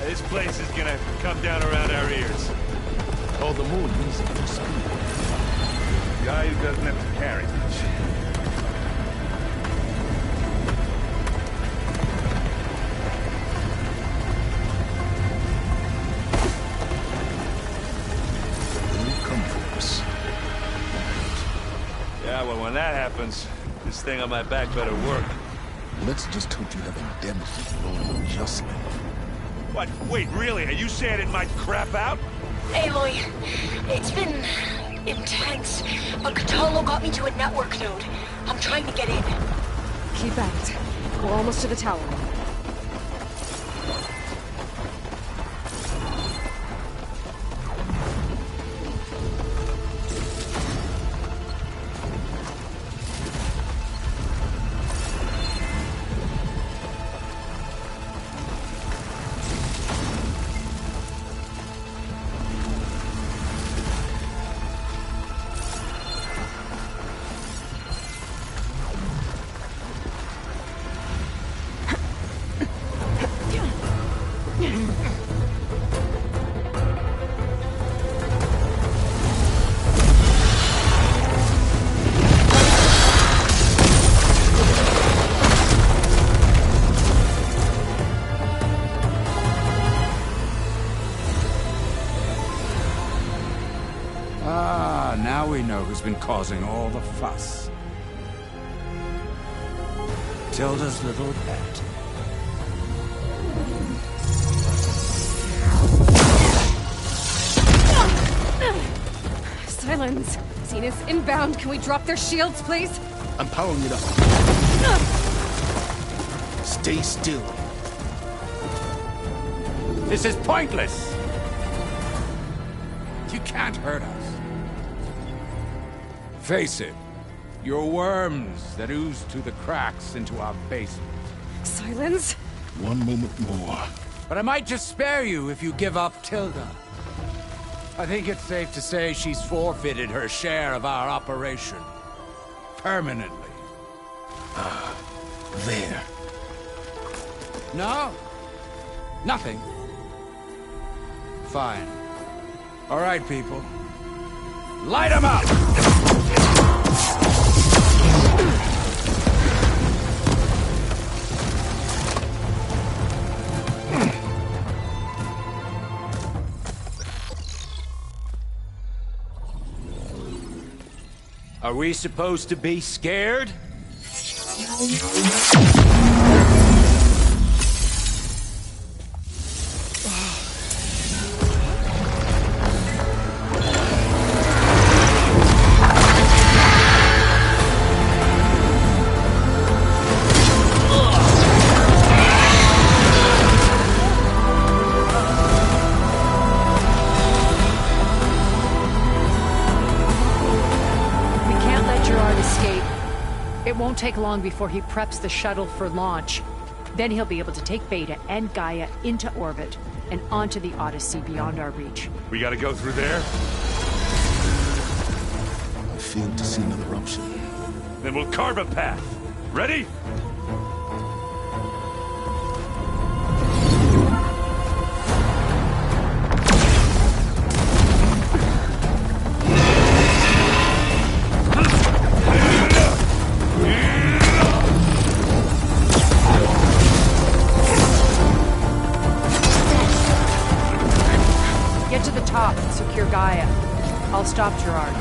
This place is gonna come down around our ears. All the more reason for speed. Guy who doesn't have to carry much. They'll come for us. Yeah, well, when that happens, this thing on my back better work. Let's just hope you have indemnity loan justly. What? Wait, really? Are you saying it might crap out? Aloy, it's been intense, but Catalo got me to a network node. I'm trying to get in. Keep at it. We're almost to the tower. Now we know who's been causing all the fuss. Tilda's little pet. Silence! Zenith's inbound. Can we drop their shields, please? I'm powering it up. Stay still. This is pointless! You can't hurt us. Face it, you're worms that ooze through the cracks into our basement. Silence? One moment more. But I might just spare you if you give up Tilda. I think it's safe to say she's forfeited her share of our operation. Permanently. There. No? Nothing. Fine. All right, people. Light 'em up! Are we supposed to be scared? escape. It won't take long before he preps the shuttle for launch. Then he'll be able to take Beta and Gaia into orbit and onto the Odyssey beyond our reach. We gotta go through there? I failed to see another option. Then we'll carve a path. Ready? Get to the top and secure Gaia. I'll stop Gerard.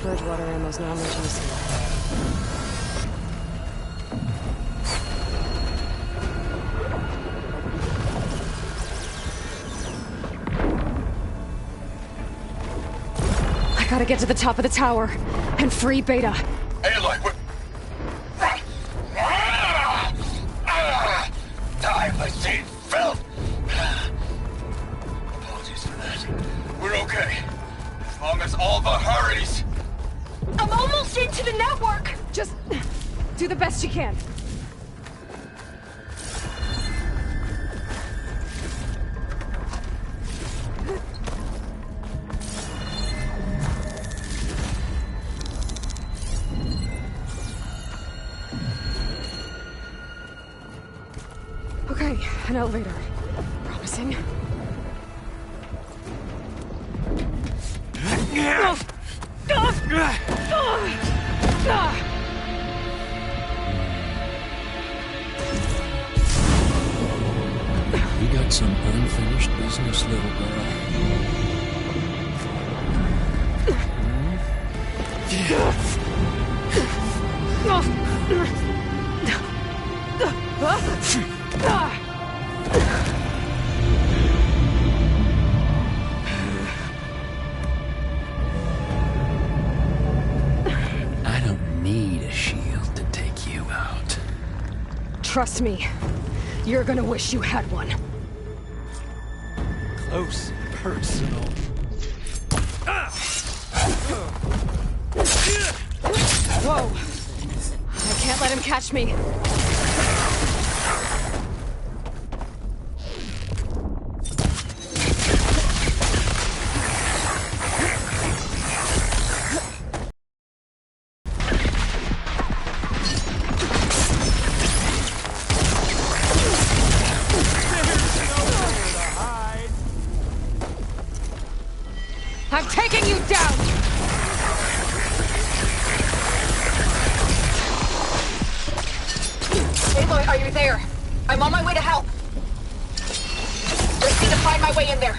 Bridgewater ammo's not much use here. I gotta get to the top of the tower and free Beta. Aloy, we're... Time I see felt. Apologies for that. We're okay. As long as Alva hurries. I'm almost into the network! Just do the best you can. Okay, an elevator. Promising. We got some unfinished business, little girl. I don't need a shield to take you out. Trust me, you're gonna wish you had one. Close, personal. Whoa! I can't let him catch me. I'm taking you down! Aloy, are you there? I'm on my way to help. Just need to find my way in there.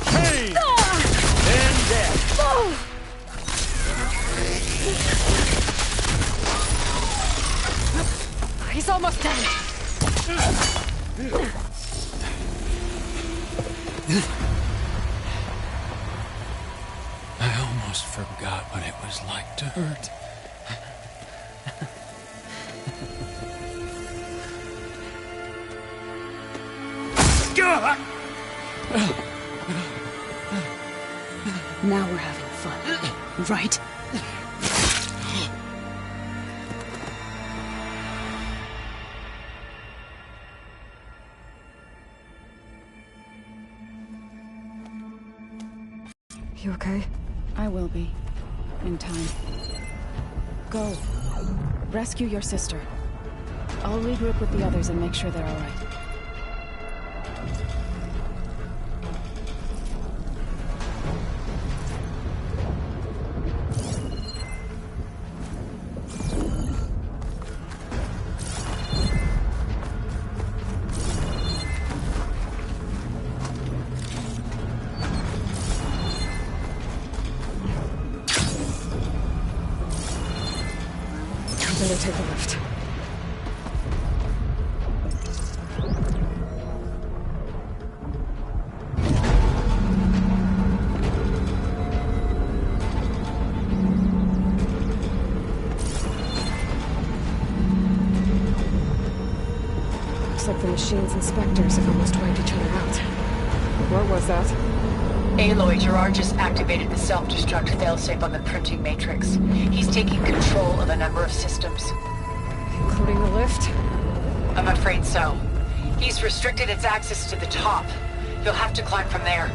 Pain! And death! He's almost done. I almost forgot what it was like to hurt. Now we're having fun, right? You okay? I will be. In time. Go. Rescue your sister. I'll regroup with the others and make sure they're all right. time to take the lift. Looks like the machine's inspectors have almost wiped each other out. What was that? Aloy, Gerard just activated the self-destruct failsafe on the printing matrix. He's taking control of a number of systems. Including the lift? I'm afraid so. He's restricted its access to the top. You'll have to climb from there.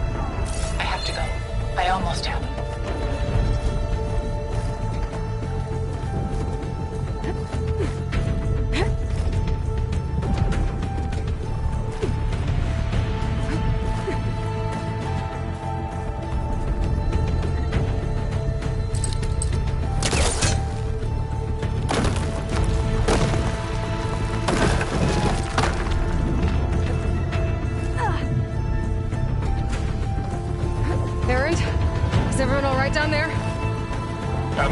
I have to go. I almost have.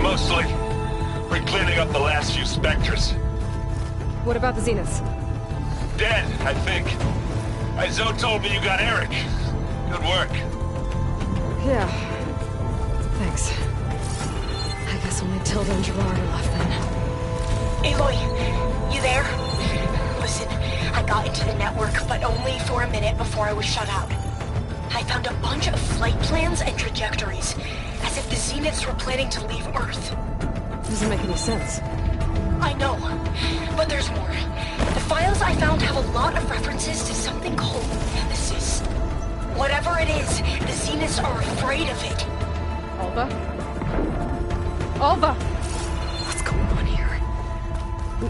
Mostly. We're cleaning up the last few specters. What about the Zeniths? Dead, I think. Izo told me you got Eric. Good work. Yeah. Thanks. I guess only Tilda and Gerard are left then. Aloy, you there? Listen, I got into the network, but only for a minute before I was shut out. I found a bunch of flight plans and trajectories, as if the Zeniths were planning to leave Earth. Doesn't make any sense. I know, but there's more. The files I found have a lot of references to something called Nemesis. Whatever it is, the Zeniths are afraid of it. Alva? Alva! What's going on here?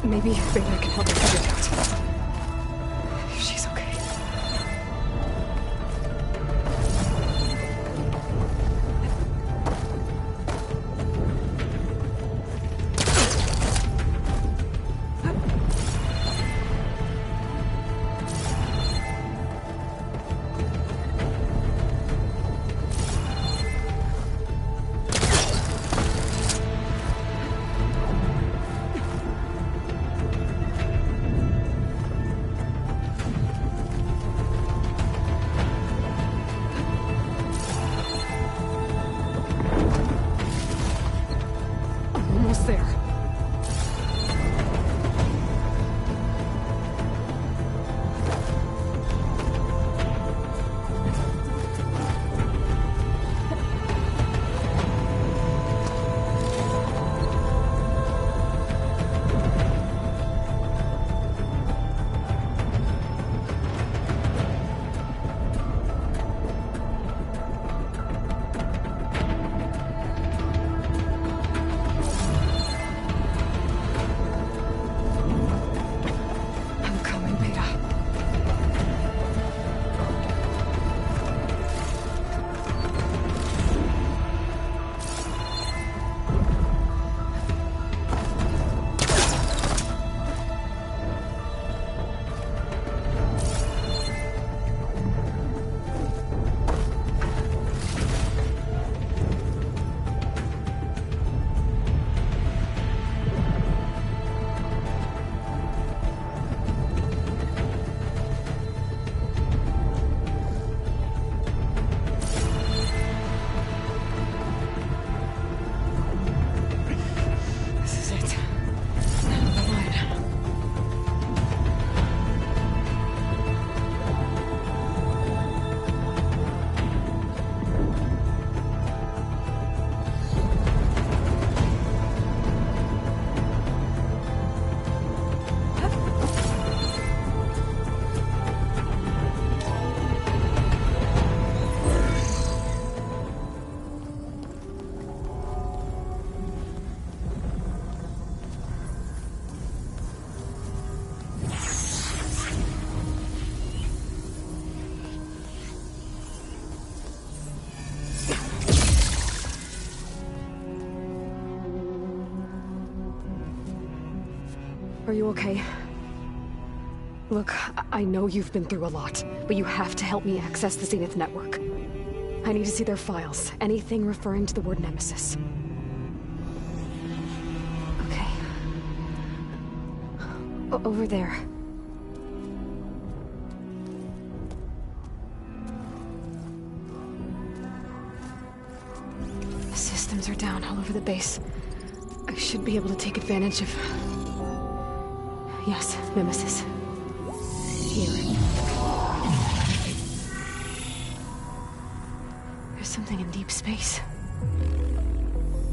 Maybe I can help her figure it out. If she's okay. Are you okay? Look, I know you've been through a lot, but you have to help me access the Zenith network. I need to see their files, anything referring to the word Nemesis. Okay. Over there. The systems are down all over the base. I should be able to take advantage of... Yes, Nemesis. Here. There's something in deep space.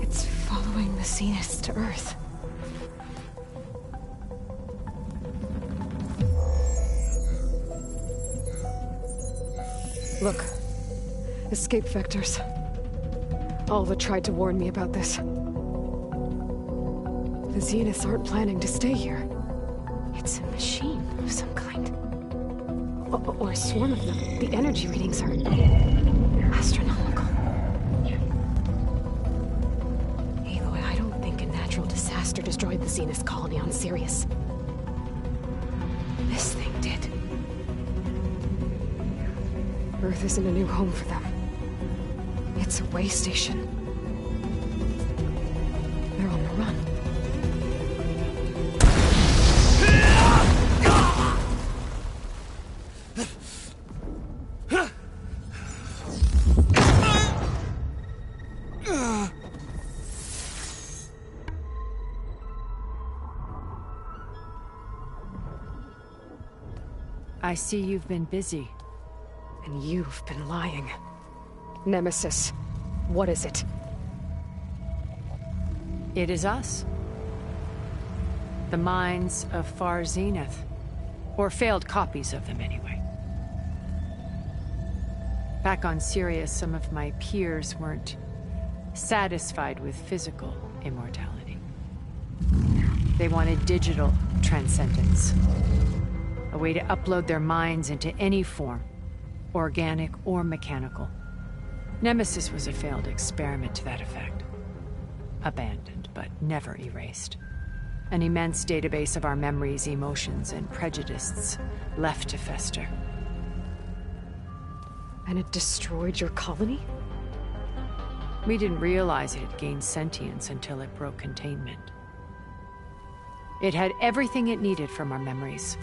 It's following the Zeniths to Earth. Look. Escape vectors. Alva tried to warn me about this. The Zeniths aren't planning to stay here. It's a machine of some kind. Or a swarm of them. The energy readings are... astronomical. Aloy, I don't think a natural disaster destroyed the Zenith colony on Sirius. This thing did. Earth isn't a new home for them. It's a way station. They're on the run. I see you've been busy. And you've been lying. Nemesis, what is it? It is us. The minds of Far Zenith. Or failed copies of them, anyway. Back on Sirius, some of my peers weren't satisfied with physical immortality. They wanted digital transcendence. A way to upload their minds into any form, organic or mechanical. Nemesis was a failed experiment to that effect. Abandoned, but never erased. An immense database of our memories, emotions, and prejudices left to fester. And it destroyed your colony? We didn't realize it had gained sentience until it broke containment. It had everything it needed from our memories.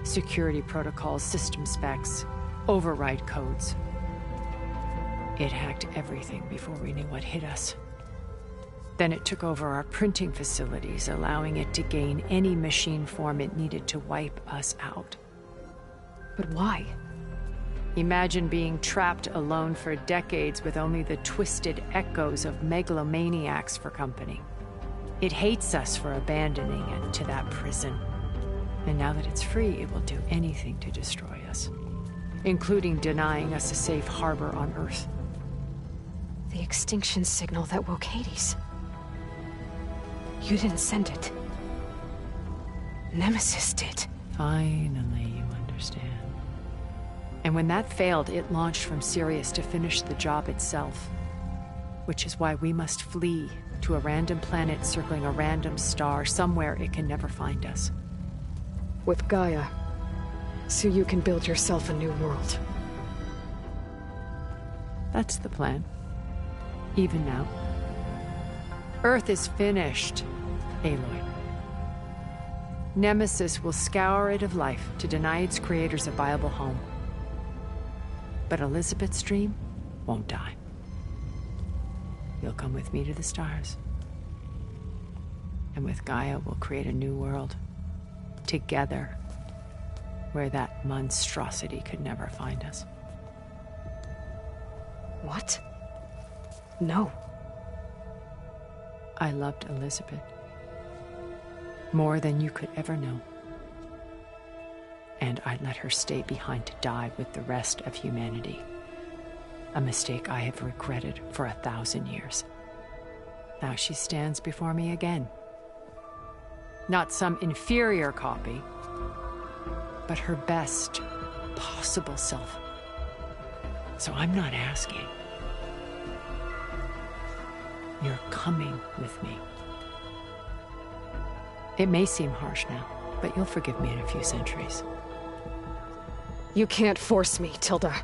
Security protocols, system specs, override codes. It hacked everything before we knew what hit us. Then it took over our printing facilities, allowing it to gain any machine form it needed to wipe us out. But why? Imagine being trapped alone for decades with only the twisted echoes of megalomaniacs for company. It hates us for abandoning it to that prison. And now that it's free, it will do anything to destroy us, including denying us a safe harbor on Earth. The extinction signal that woke Hades. You didn't send it. Nemesis did. Finally, you understand. And when that failed, it launched from Sirius to finish the job itself. Which is why we must flee to a random planet circling a random star, somewhere it can never find us. With Gaia, so you can build yourself a new world. That's the plan. Even now. Earth is finished, Aloy. Nemesis will scour it of life to deny its creators a viable home. But Elizabeth's dream won't die. You'll come with me to the stars. And with Gaia, we'll create a new world. Together. Where that monstrosity could never find us. What? No. I loved Elizabeth. More than you could ever know. And I let her stay behind to die with the rest of humanity. A mistake I have regretted for 1,000 years. Now she stands before me again. Not some inferior copy, but her best possible self. So I'm not asking. You're coming with me. It may seem harsh now, but you'll forgive me in a few centuries. You can't force me, Tilda.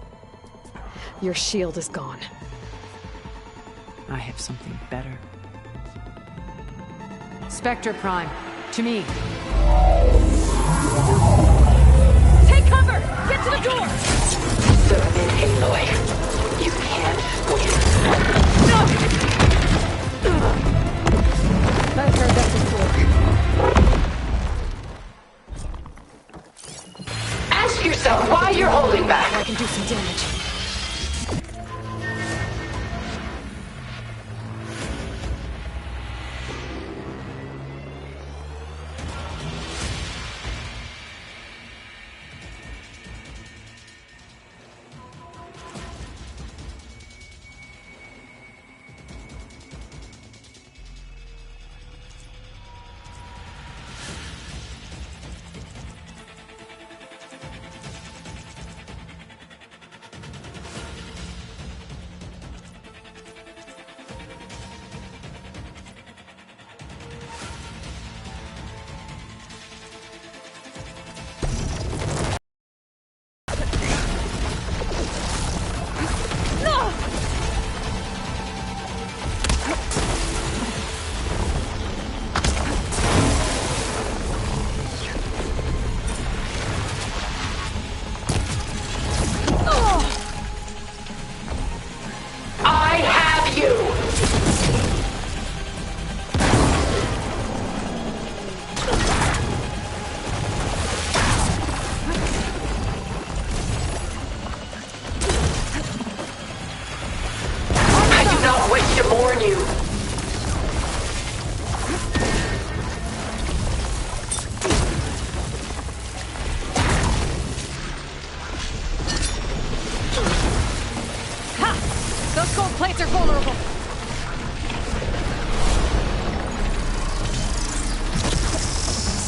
Your shield is gone. I have something better. Spectre Prime, to me. Take cover! Get to the door! Submit, Aloy. You can't win. I've heard that before. Ask yourself why you're holding back. I can do some damage. I have you! I do not wish to warn you. Those gold plates are vulnerable.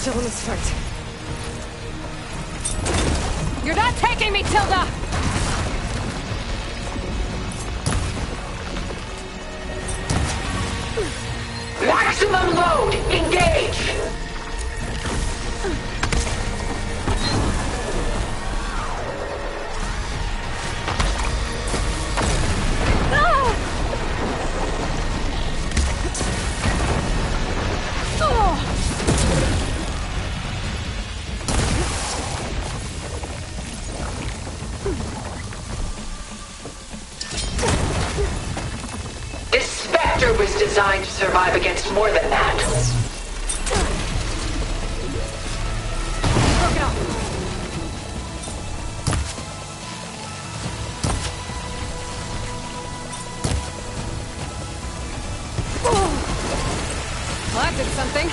Still in this fight. You're not taking me, Tilda! Maximum load! Engage! This Spectre was designed to survive against more than that. Broke it off. Well, that did something.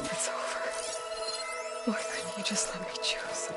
It's over. Why couldn't you just let me choose?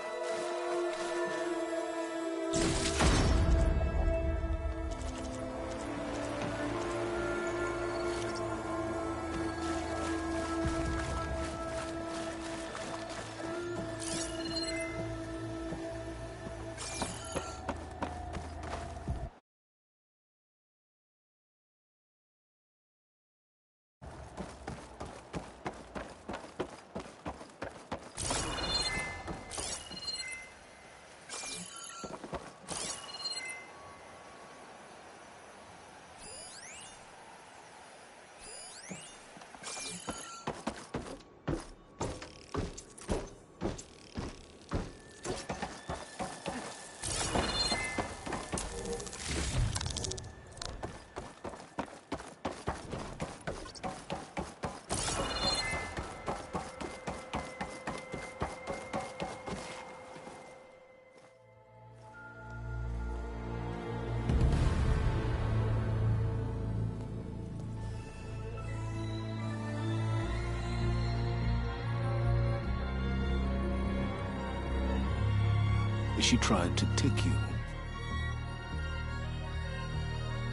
She tried to take you.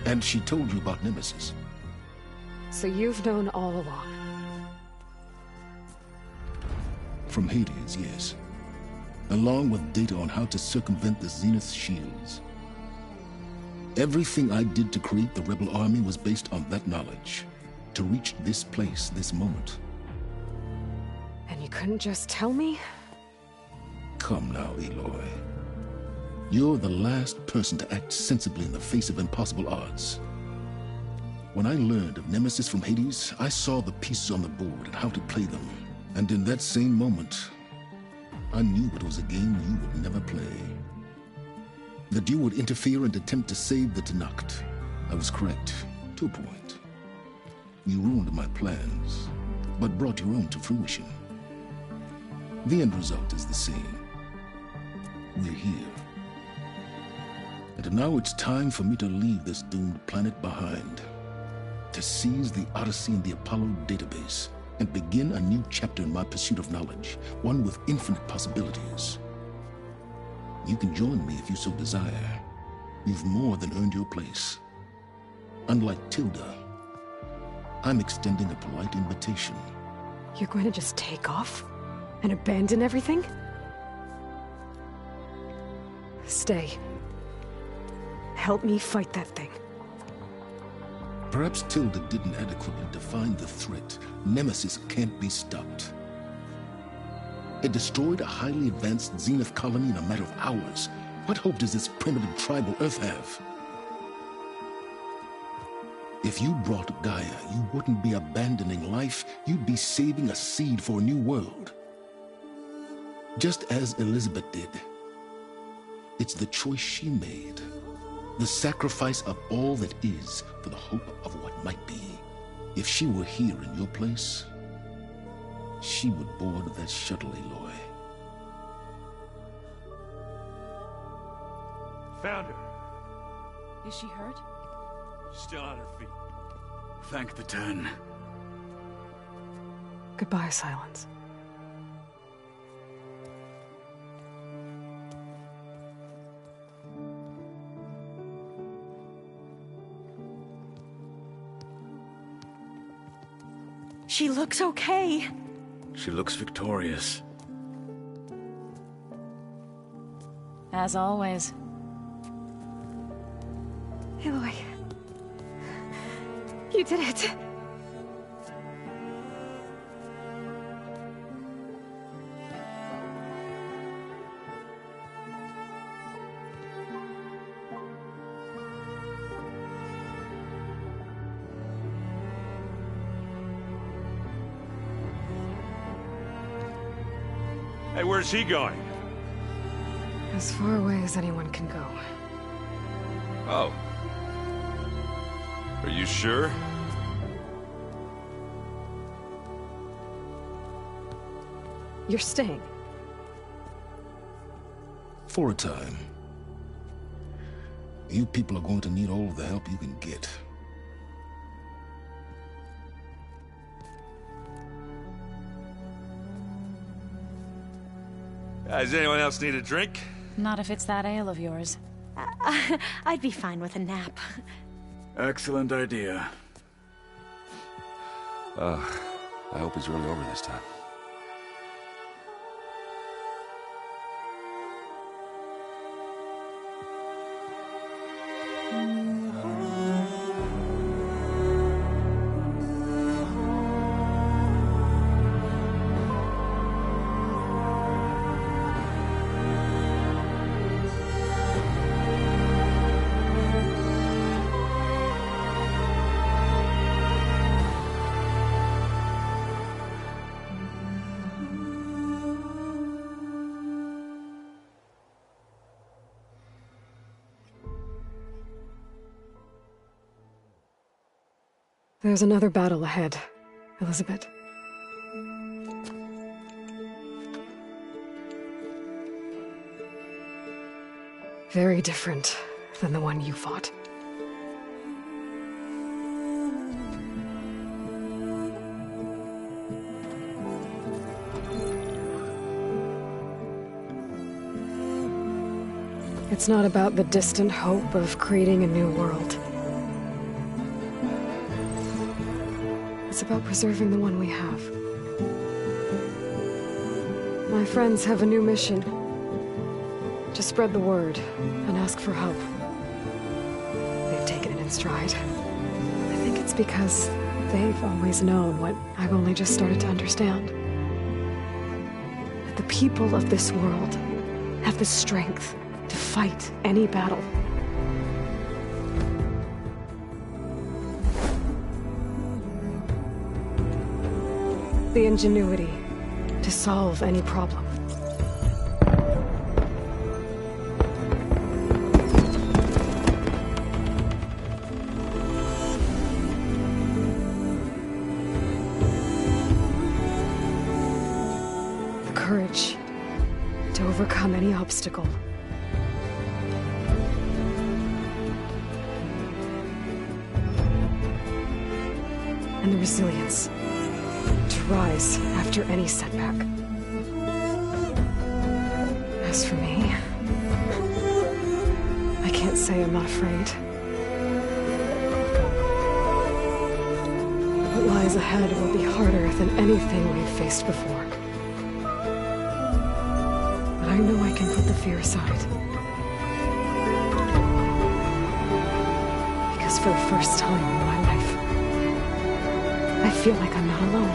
And she told you about Nemesis. So you've known all along. From Hades, yes. Along with data on how to circumvent the Zenith's shields. Everything I did to create the rebel army was based on that knowledge. to reach this place, this moment. And you couldn't just tell me? Come now, Aloy. You're the last person to act sensibly in the face of impossible odds. When I learned of Nemesis from Hades, I saw the pieces on the board and how to play them. And in that same moment, I knew it was a game you would never play. That you would interfere and attempt to save the Tenakth. I was correct, to a point. You ruined my plans, but brought your own to fruition. The end result is the same. We're here. And now it's time for me to leave this doomed planet behind. To seize the Odyssey and the Apollo database, and begin a new chapter in my pursuit of knowledge, one with infinite possibilities. You can join me if you so desire. You've more than earned your place. Unlike Tilda, I'm extending a polite invitation. You're going to just take off? And abandon everything? Stay. Help me fight that thing. Perhaps Tilda didn't adequately define the threat. Nemesis can't be stopped. It destroyed a highly advanced Zenith colony in a matter of hours. What hope does this primitive tribal Earth have? If you brought Gaia, you wouldn't be abandoning life, you'd be saving a seed for a new world. Just as Elizabeth did. It's the choice she made. The sacrifice of all that is for the hope of what might be. If she were here in your place, she would board that shuttle, Aloy. Found her. Is she hurt? Still on her feet. Thank the Ten. Goodbye, Silence. She looks okay. She looks victorious. As always. Aloy. You did it. Hey, where's he going? As far away as anyone can go. Oh. Are you sure? You're staying. For a time. You people are going to need all of the help you can get. Does anyone else need a drink? Not if it's that ale of yours. I'd be fine with a nap. Excellent idea. I hope it's really over this time. There's another battle ahead, Elizabeth. Very different than the one you fought. It's not about the distant hope of creating a new world. It's about preserving the one we have. My friends have a new mission. To spread the word and ask for help. They've taken it in stride. I think it's because they've always known what I've only just started to understand. That the people of this world have the strength to fight any battle. The ingenuity to solve any problem. The courage to overcome any obstacle. And the resilience to rise after any setback. As for me, I can't say I'm not afraid. What lies ahead will be harder than anything we've faced before. But I know I can put the fear aside. Because for the first time in my life, I feel like I'm not alone.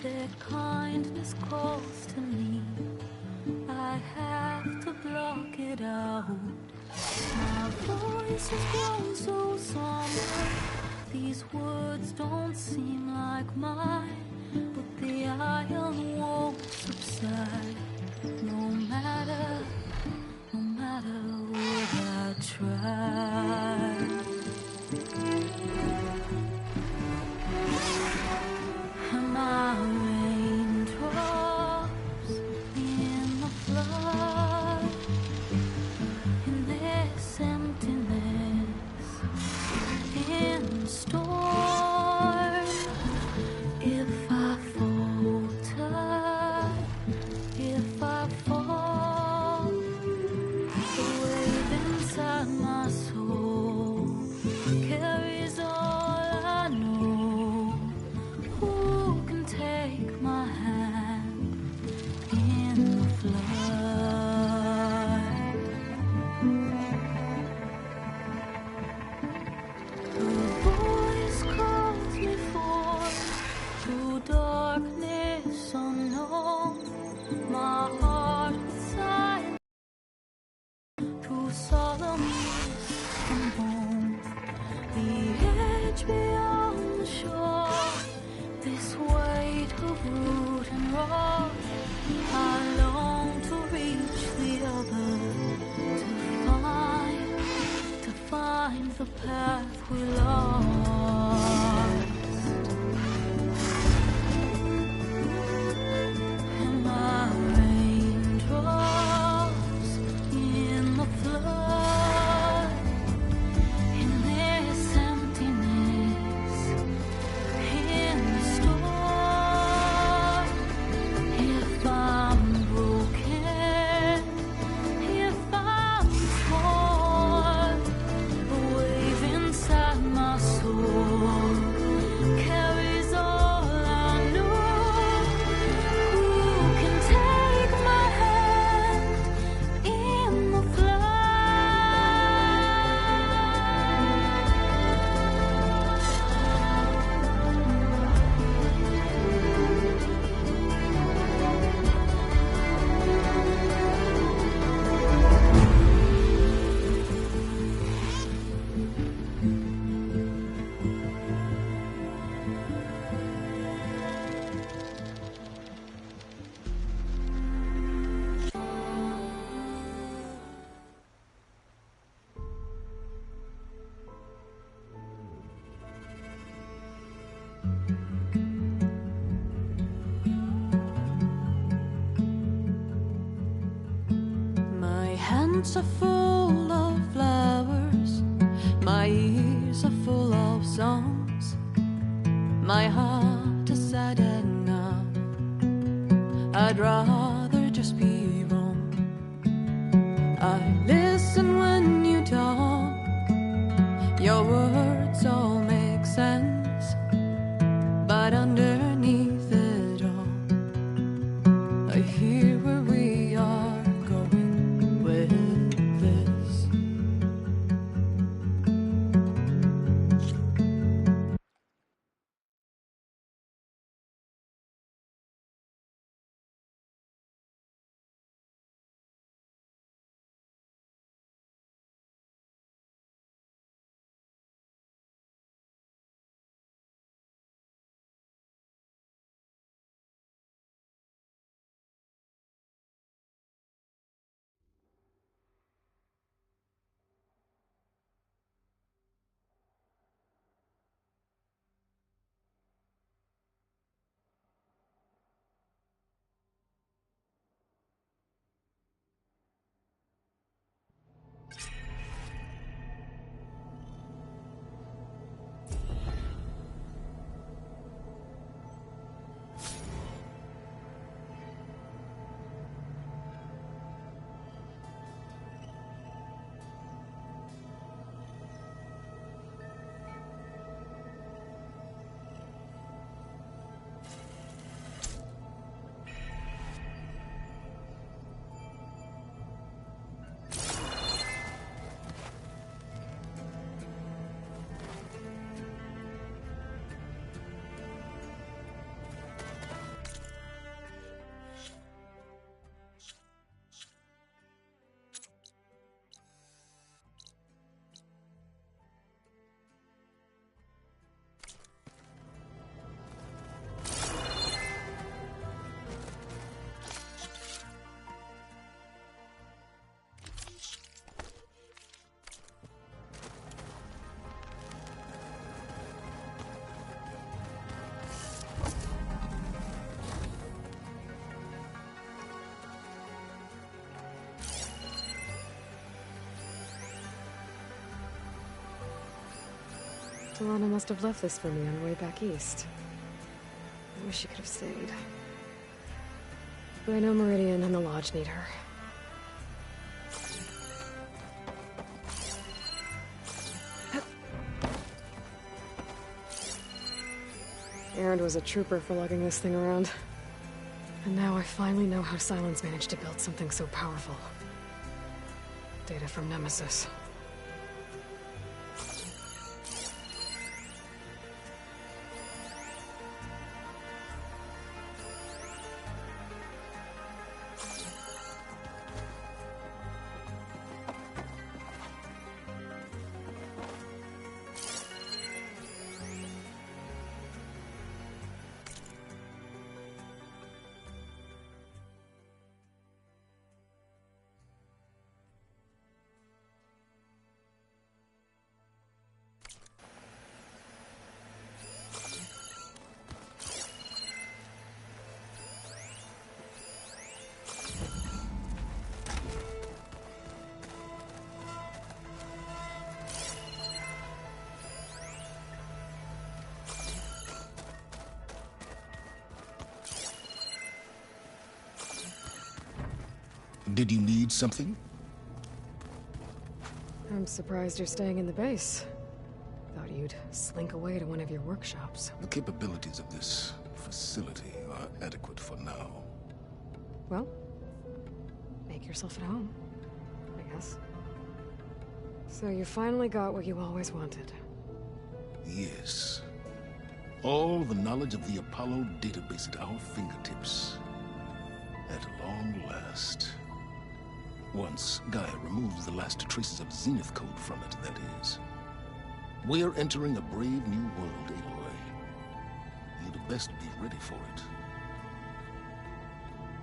Their kindness calls to me. I have to block it out. My voice has grown so somber. These words don't seem like mine, but the iron won't subside. No matter what I try. My raindrops in the flood, in this emptiness, in the storm. If I falter, we lost. And my raindrops in the flood, in this emptiness, in the storm. If I'm broken, if I'm torn, the wave inside my soul carries all I know. Who can take my hand in the My hands are full of flowers, my ears are full of songs, my heart is sad enough. I'd rather just be wrong. I listen when you talk, your words all make sense, but underneath it all, I hear where we are going with this. Delana must have left this for me on her way back east. I wish she could have stayed. But I know Meridian and the Lodge need her. Erend was a trooper for lugging this thing around. And now I finally know how Silence managed to build something so powerful. Data from Nemesis. Did you need something? I'm surprised you're staying in the base. Thought you'd slink away to one of your workshops. The capabilities of this facility are adequate for now. Well, make yourself at home, I guess. So you finally got what you always wanted. Yes. All the knowledge of the Apollo database at our fingertips. At long last. Once Gaia removes the last traces of Zenith code from it, that is. We're entering a brave new world, Aloy. You'd best be ready for it.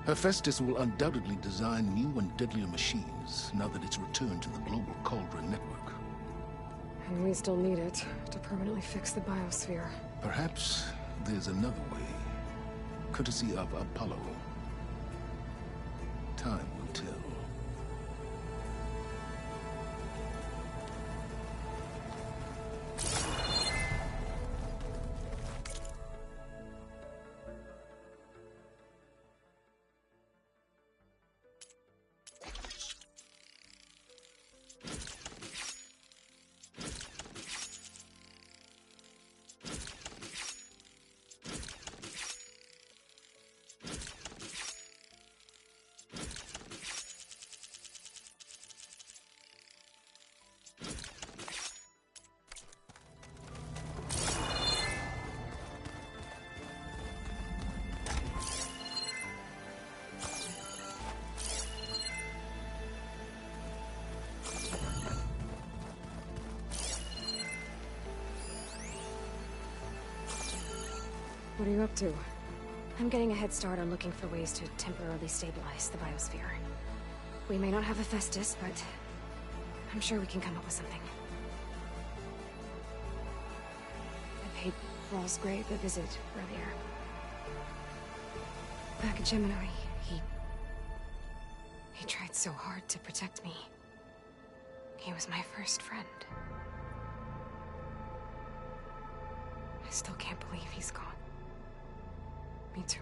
Hephaestus will undoubtedly design new and deadlier machines now that it's returned to the global Cauldron network. And we still need it to permanently fix the biosphere. Perhaps there's another way, courtesy of Apollo. Time will tell. What are you up to? I'm getting a head start on looking for ways to temporarily stabilize the biosphere. We may not have Hephaestus, but I'm sure we can come up with something. I paid Rawls Grave a visit earlier. Back at Gemini, he tried so hard to protect me. He was my first friend. I still can't believe he's gone. Me too.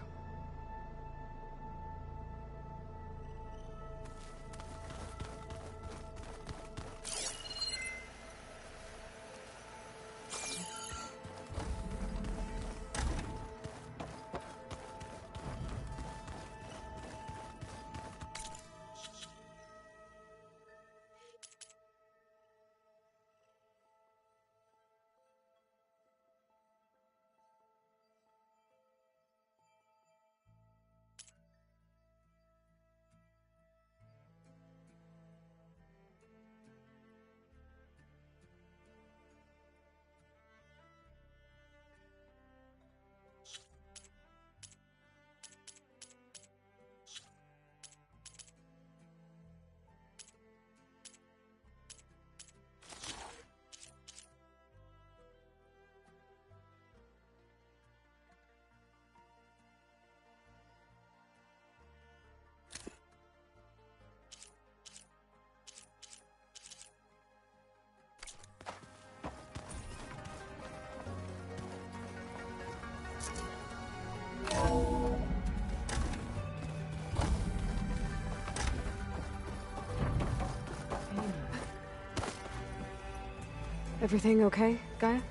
Everything okay, Gaia?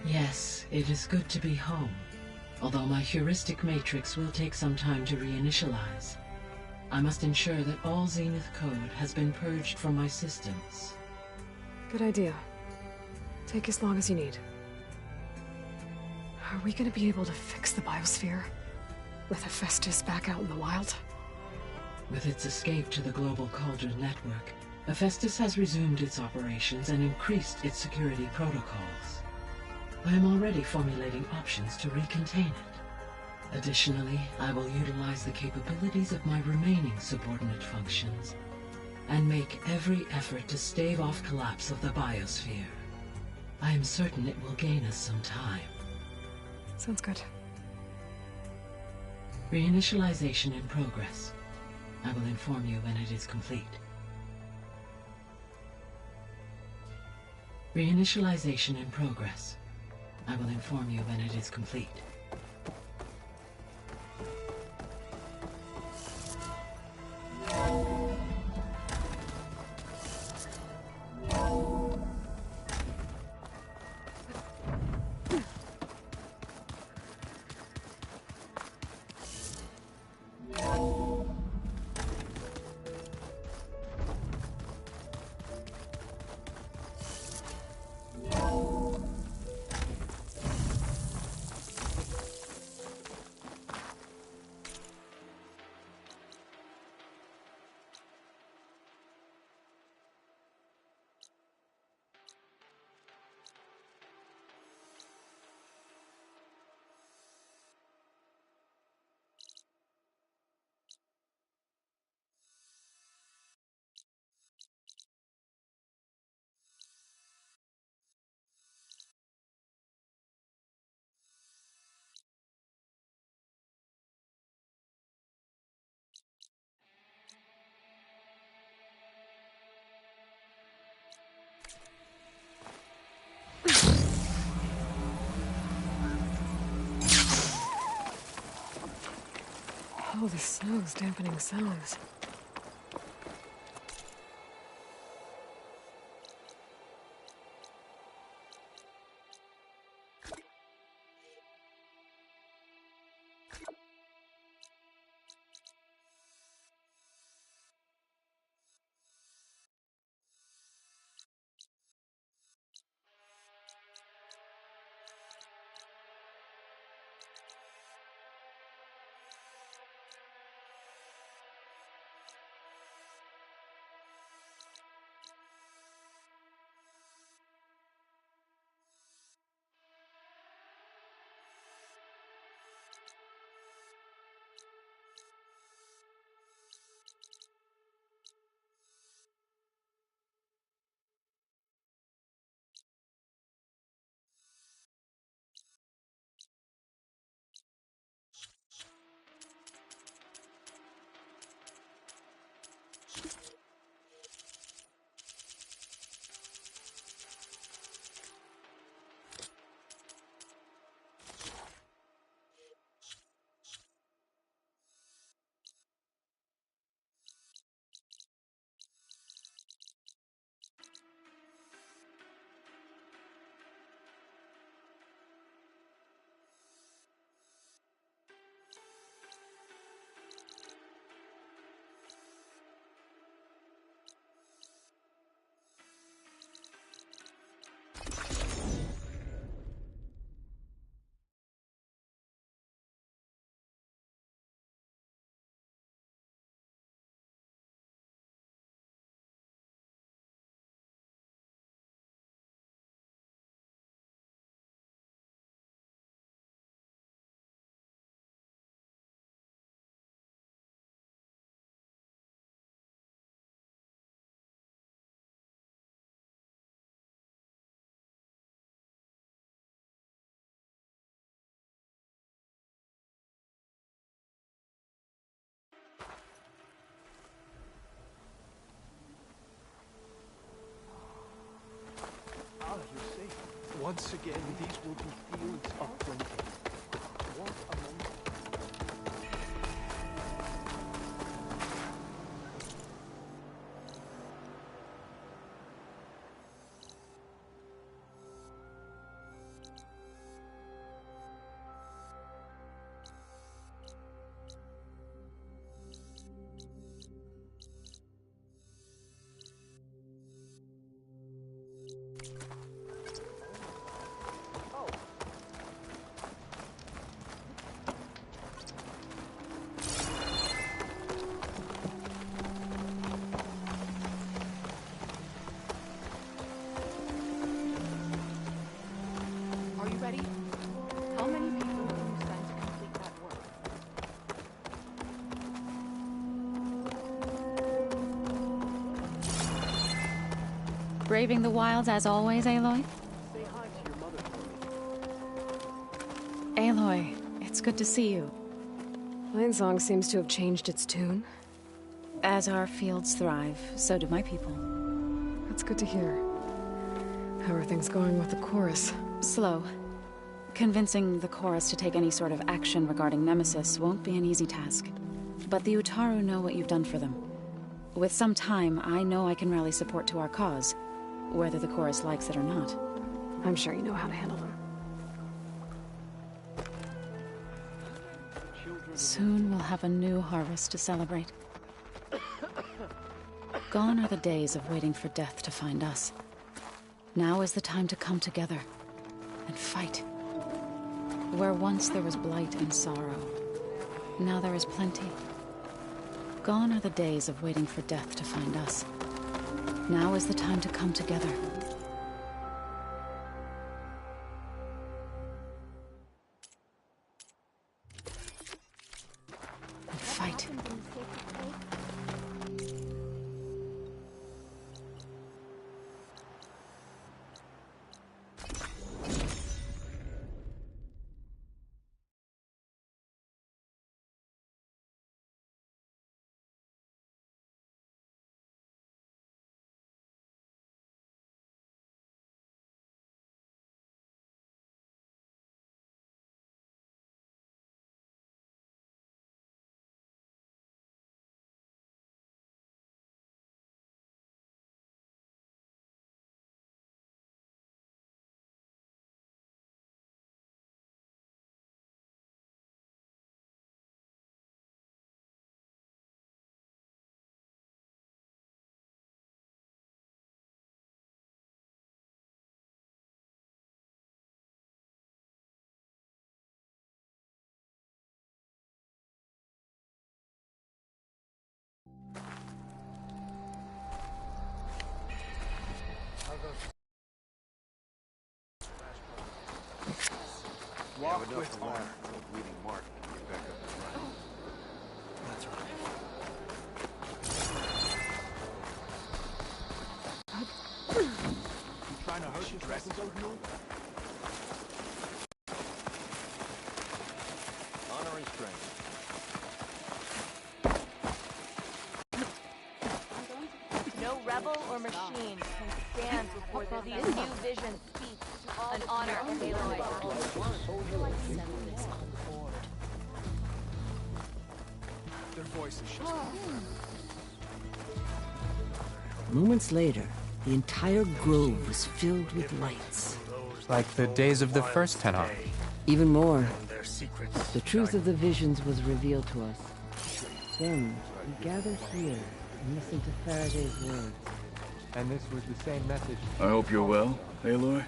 Yes, it is good to be home. Although my heuristic matrix will take some time to reinitialize. I must ensure that all Zenith code has been purged from my systems. Good idea. Take as long as you need. Are we gonna be able to fix the biosphere? With Hephaestus back out in the wild? With its escape to the global Cauldron network, Hephaestus has resumed its operations and increased its security protocols. I am already formulating options to recontain it. Additionally, I will utilize the capabilities of my remaining subordinate functions and make every effort to stave off collapse of the biosphere. I am certain it will gain us some time. Sounds good. Reinitialization in progress. I will inform you when it is complete. Reinitialization in progress. I will inform you when it is complete. Oh, the snow's dampening sounds. Once again, these will be fields of plenty. What a moment. Are you ready? How many people will you send to complete that work? Braving the wilds as always, Aloy? Say hi to your mother for me. Aloy, it's good to see you. Song seems to have changed its tune. As our fields thrive, so do my people. That's good to hear. How are things going with the chorus? Slow. Convincing the chorus to take any sort of action regarding Nemesis won't be an easy task. But the Utaru know what you've done for them. With some time, I know I can rally support to our cause, whether the chorus likes it or not. I'm sure you know how to handle them. Soon we'll have a new harvest to celebrate. Gone are the days of waiting for death to find us. Now is the time to come together and fight. Where once there was blight and sorrow, now there is plenty. Gone are the days of waiting for death to find us. Now is the time to come together. And fight. Walk with honor. Bleeding Mark can get back up and running. That's right. You trying to hurt this presence over here? Honor and strength. No rebel or machine can stand before these new visions speak to all an honor and Aloy. Their voices should Moments later, the entire grove was filled with lights. Like the days of the first Tenor. Even more, the truth of the visions was revealed to us. Then, we gathered here and listened to Faraday's words. And this was the same message. I hope you're well, Aloy.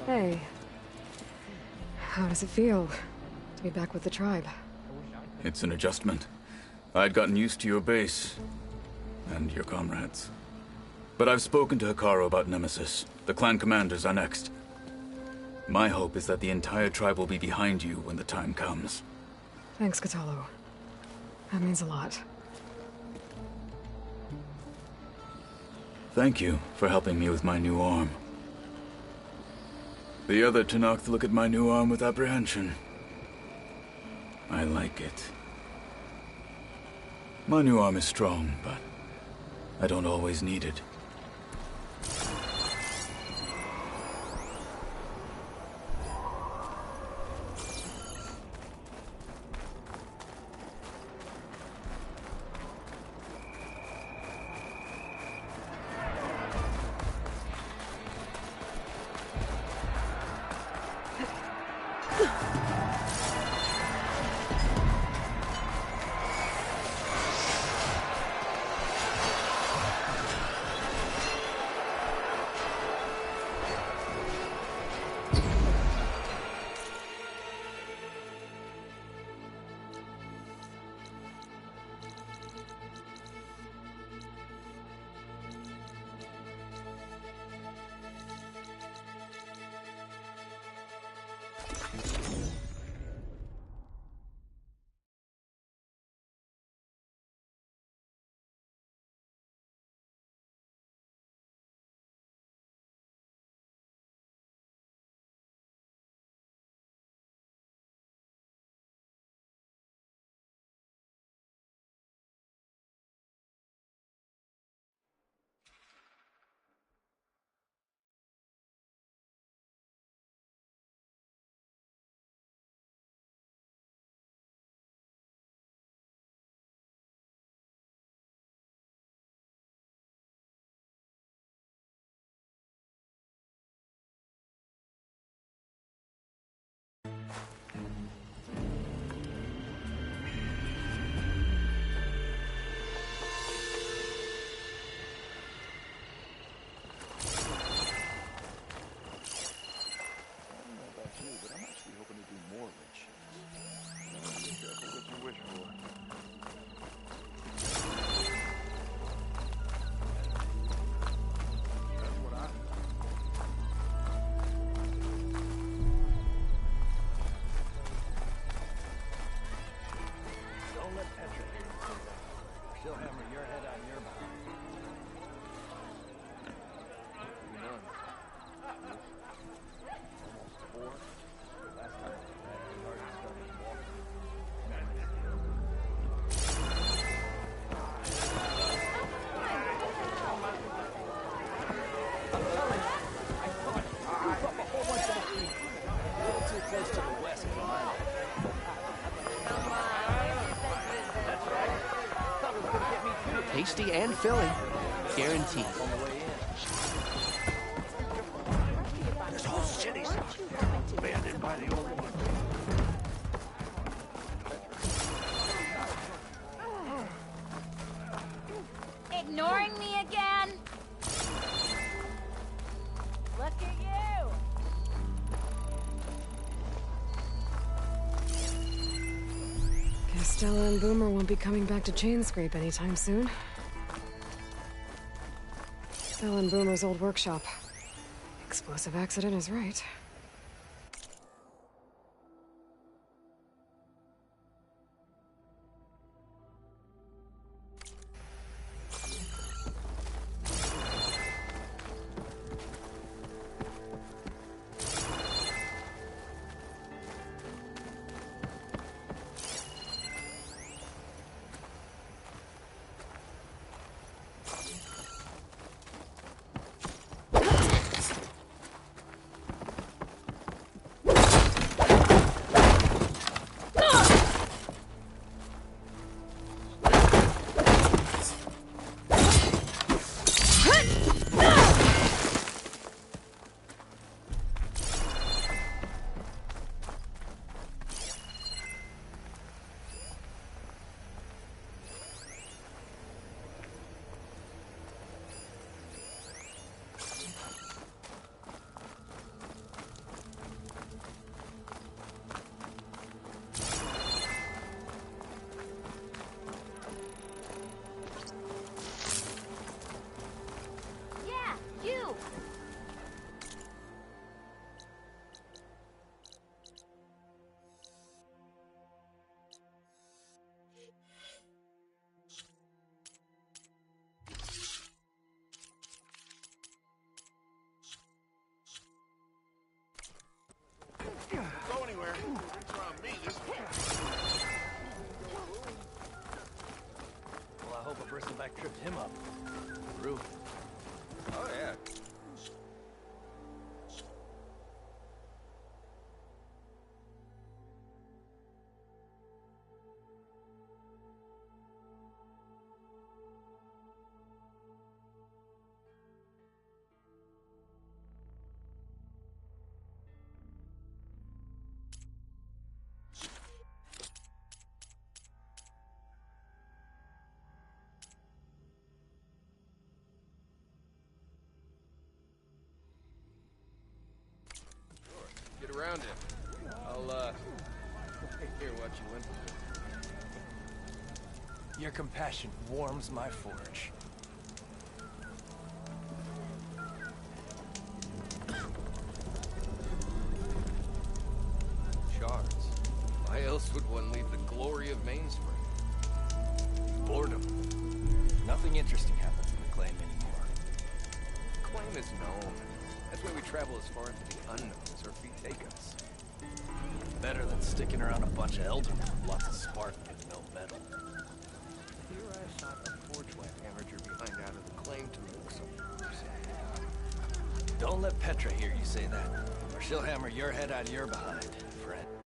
Hey. How does it feel to be back with the tribe? It's an adjustment. I'd gotten used to your base and your comrades. But I've spoken to Hekarro about Nemesis. The clan commanders are next. My hope is that the entire tribe will be behind you when the time comes. Thanks, Kotallo. That means a lot. Thank you for helping me with my new arm. The other Tenakth look at my new arm with apprehension. I like it. My new arm is strong, but I don't always need it. Tasty and filling. Guaranteed. This whole city's abandoned by the old one. Ignoring me again? Look at you! Guess Stella and Boomer won't be coming back to Chainscrape anytime soon. Stella and Boomer's old workshop. explosive accident is right. Go anywhere. It's around me this Well, I hope a bristleback tripped him up. Roof. Oh, yeah. Get around him. I'll, hear what you went through. Your compassion warms my forge. Shards. Why else would one leave the glory of Mainspring? Boredom. Nothing interesting happens in the claim anymore. Claim is known. That's why we travel as far into the unknown as our feet take us. Better than sticking around a bunch of eldermen with lots of spark and no metal. Here I shot a forge wife hammered your behind out of the claim to milk some worms. Don't let Petra hear you say that, or she'll hammer your head out of your behind, friend.